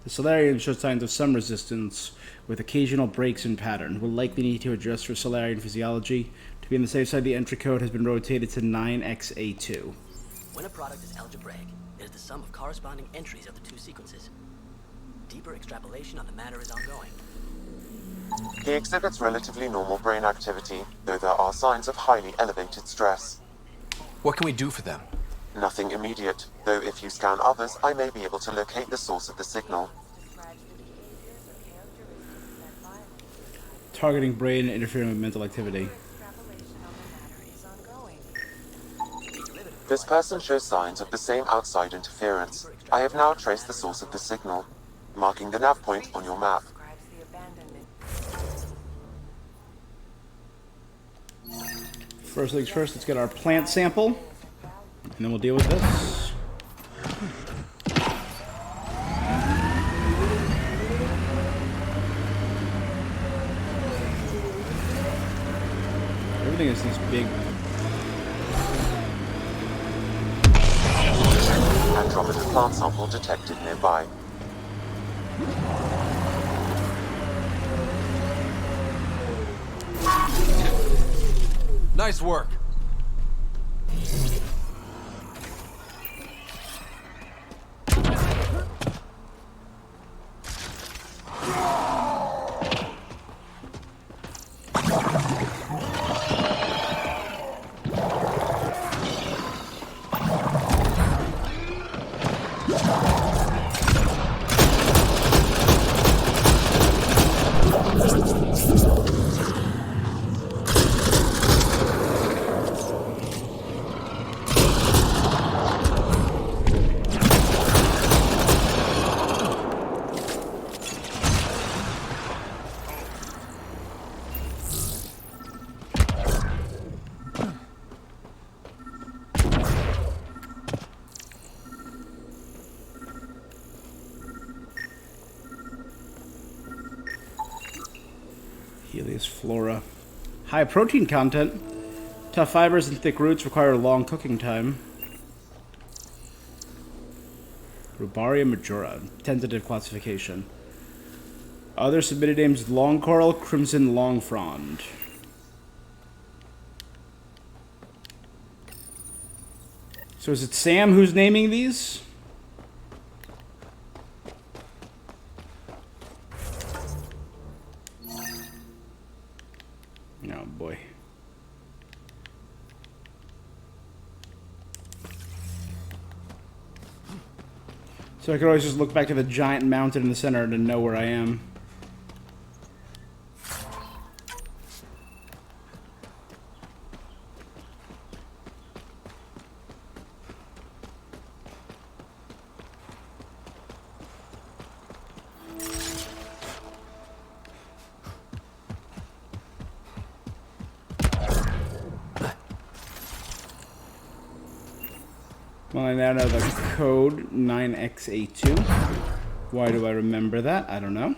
The Solarians show signs of some resistance, with occasional breaks in pattern. We'll likely need to adjust for Solarian physiology. To be on the safe side, the entry code has been rotated to 9XA2. When a product is algebraic, it is the sum of corresponding entries of the two sequences. Deeper extrapolation on the matter is ongoing. He exhibits relatively normal brain activity, though there are signs of highly elevated stress. What can we do for them? Nothing immediate, though if you scan others, I may be able to locate the source of the signal. Targeting brain and interfering with mental activity. This person shows signs of the same outside interference. I have now traced the source of the signal, marking the nav point on your map. First things first, let's get our plant sample, and then we'll deal with this. Everything is these big... Andromeda plant sample detected nearby. Nice work. Flora. High protein content. Tough fibers and thick roots require a long cooking time. Rubaria majora. Tentative classification. Other submitted names: long coral, crimson long frond. So is it Sam who's naming these? Oh boy. So I could always just look back to the giant mountain in the center to know where I am. Well, I now know the code 9XA2. Why do I remember that? I don't know.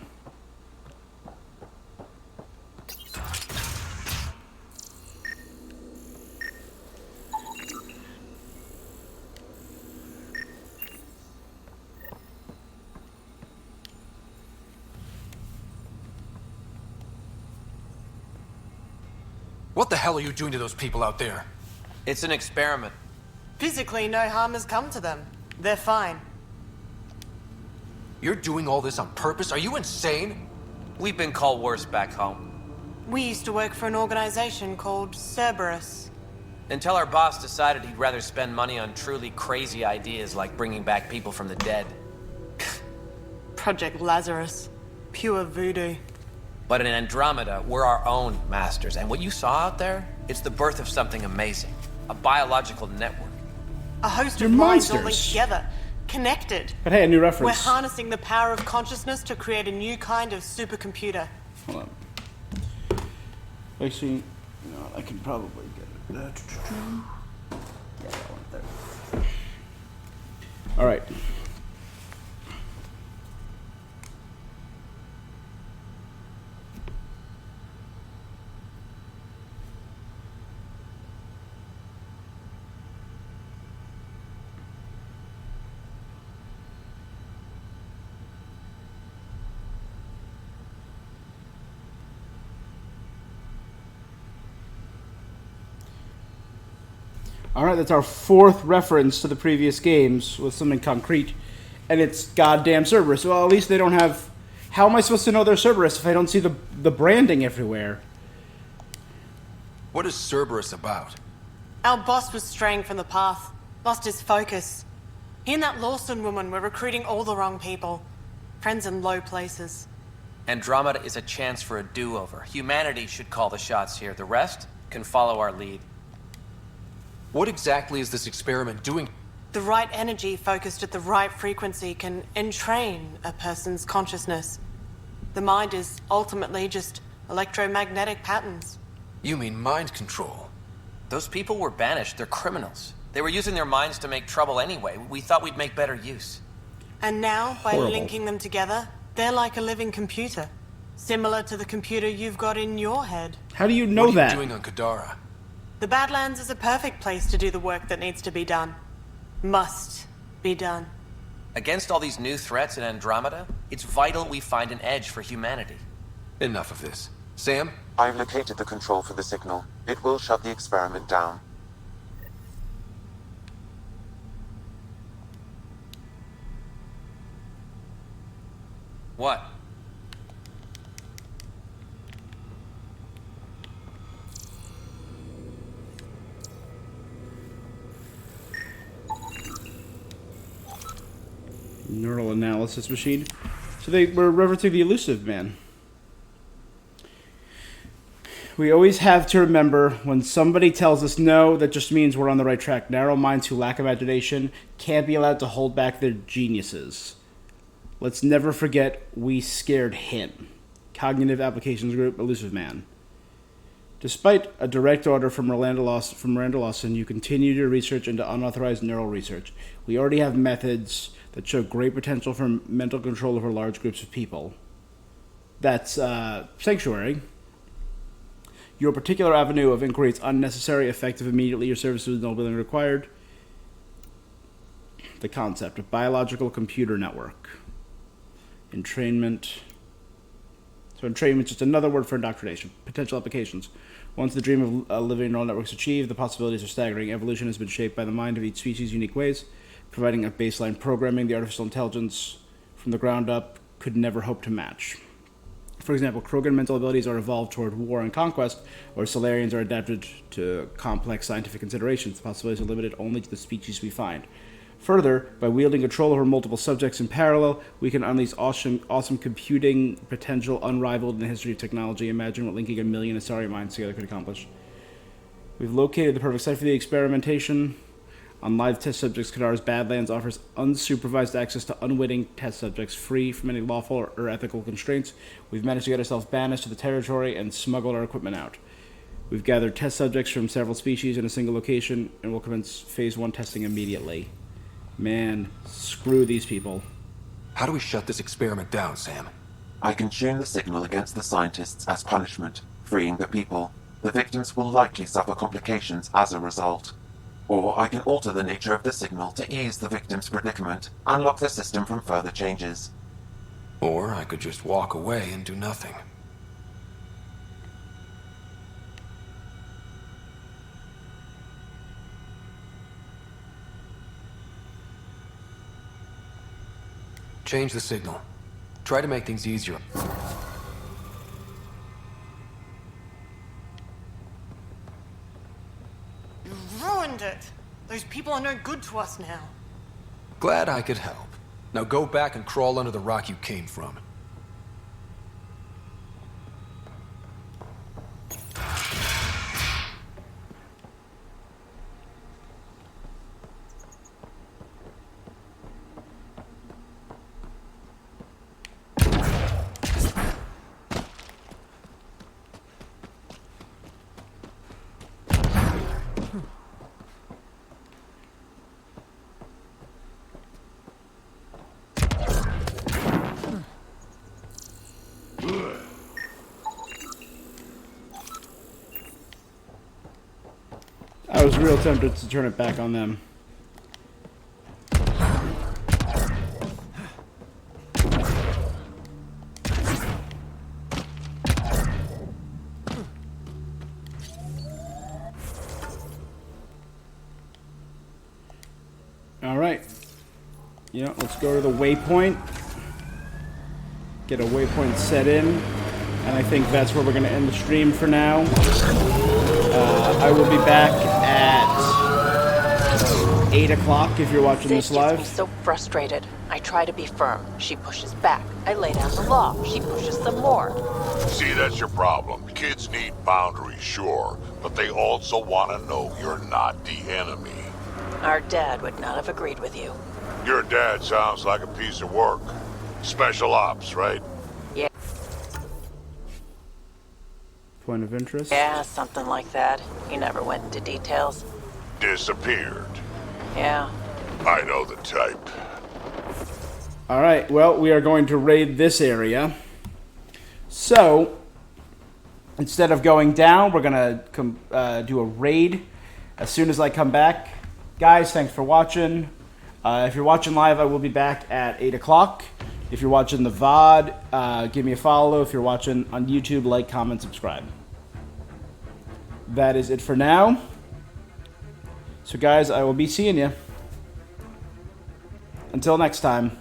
What the hell are you doing to those people out there? It's an experiment. Physically, no harm has come to them. They're fine. You're doing all this on purpose? Are you insane? We've been called worse back home. We used to work for an organization called Cerberus. Until our boss decided he'd rather spend money on truly crazy ideas like bringing back people from the dead. Project Lazarus. Pure voodoo. But in Andromeda, we're our own masters. And what you saw out there, it's the birth of something amazing. A biological network. A host You're of minds all monsters. linked together. Connected. But hey, a new reference. We're harnessing the power of consciousness to create a new kind of supercomputer. Hold on. Actually, no, I can probably get it. Yeah, that one there. All right. All right, that's our fourth reference to the previous games with something concrete, and it's goddamn Cerberus. Well, at least they don't have... How am I supposed to know they're Cerberus if I don't see the branding everywhere? What is Cerberus about? Our boss was straying from the path, lost his focus. He and that Lawson woman were recruiting all the wrong people. Friends in low places. Andromeda is a chance for a do-over. Humanity should call the shots here. The rest can follow our lead. What exactly is this experiment doing? The right energy focused at the right frequency can entrain a person's consciousness. The mind is ultimately just electromagnetic patterns. You mean mind control? Those people were banished. They're criminals. They were using their minds to make trouble anyway. We thought we'd make better use. And now, by Horrible. linking them together, they're like a living computer. Similar to the computer you've got in your head. How do you know what are that? you doing on Kadara? The Badlands is a perfect place to do the work that needs to be done. Must be done. Against all these new threats in Andromeda, it's vital we find an edge for humanity. Enough of this. Sam? I've located the control for the signal. It will shut the experiment down. What? Neural analysis machine. So they were referencing the elusive man. We always have to remember when somebody tells us no, that just means we're on the right track. Narrow minds who lack imagination can't be allowed to hold back their geniuses. Let's never forget we scared him. Cognitive Applications Group, Elusive Man. Despite a direct order from Miranda Lawson, you continue your research into unauthorized neural research. We already have methods that show great potential for mental control over large groups of people. That's Sanctuary. Your particular avenue of inquiry is unnecessary, effective immediately. Your services no billing required. The concept of biological computer network. Entrainment. So entrainment is just another word for indoctrination. Potential applications. Once the dream of a living neural network is achieved, the possibilities are staggering. Evolution has been shaped by the mind of each species' unique ways, providing a baseline programming the artificial intelligence from the ground up could never hope to match. For example, Krogan mental abilities are evolved toward war and conquest, or Solarians are adapted to complex scientific considerations. The possibilities are limited only to the species we find. Further, by wielding control over multiple subjects in parallel, we can unleash awesome computing potential unrivaled in the history of technology. Imagine what linking 1 million Asari minds together could accomplish. We've located the perfect site for the experimentation. On live test subjects, Kadara's Badlands offers unsupervised access to unwitting test subjects, free from any lawful or ethical constraints. We've managed to get ourselves banished to the territory and smuggled our equipment out. We've gathered test subjects from several species in a single location, and will commence Phase 1 testing immediately. Man, screw these people. How do we shut this experiment down, Sam? I can tune the signal against the scientists as punishment, freeing the people. The victims will likely suffer complications as a result. Or I can alter the nature of the signal to ease the victim's predicament, and lock the system from further changes. Or I could just walk away and do nothing. Change the signal. Try to make things easier. You ruined it! Those people are no good to us now. Glad I could help. Now go back and crawl under the rock you came from. I was real tempted to turn it back on them. Alright. Yeah, let's go to the waypoint. Get a waypoint set in. And I think that's where we're going to end the stream for now. I will be back at 8 o'clock if you're watching this live. Gets me so frustrated. I try to be firm. She pushes back. I lay down the law. She pushes some more. See, that's your problem. Kids need boundaries, sure, but they also want to know you're not the enemy. Our dad would not have agreed with you. Your dad sounds like a piece of work. Special ops, right? Yeah. Point of interest? Yeah, something like that. He never went into details. Disappeared. Yeah. I know the type. Alright, well, we are going to raid this area. So, instead of going down, we're going to do a raid as soon as I come back. Guys, thanks for watching. If you're watching live, I will be back at 8 o'clock. If you're watching the VOD, give me a follow. If you're watching on YouTube, like, comment, subscribe. That is it for now. So guys, I will be seeing you. Until next time.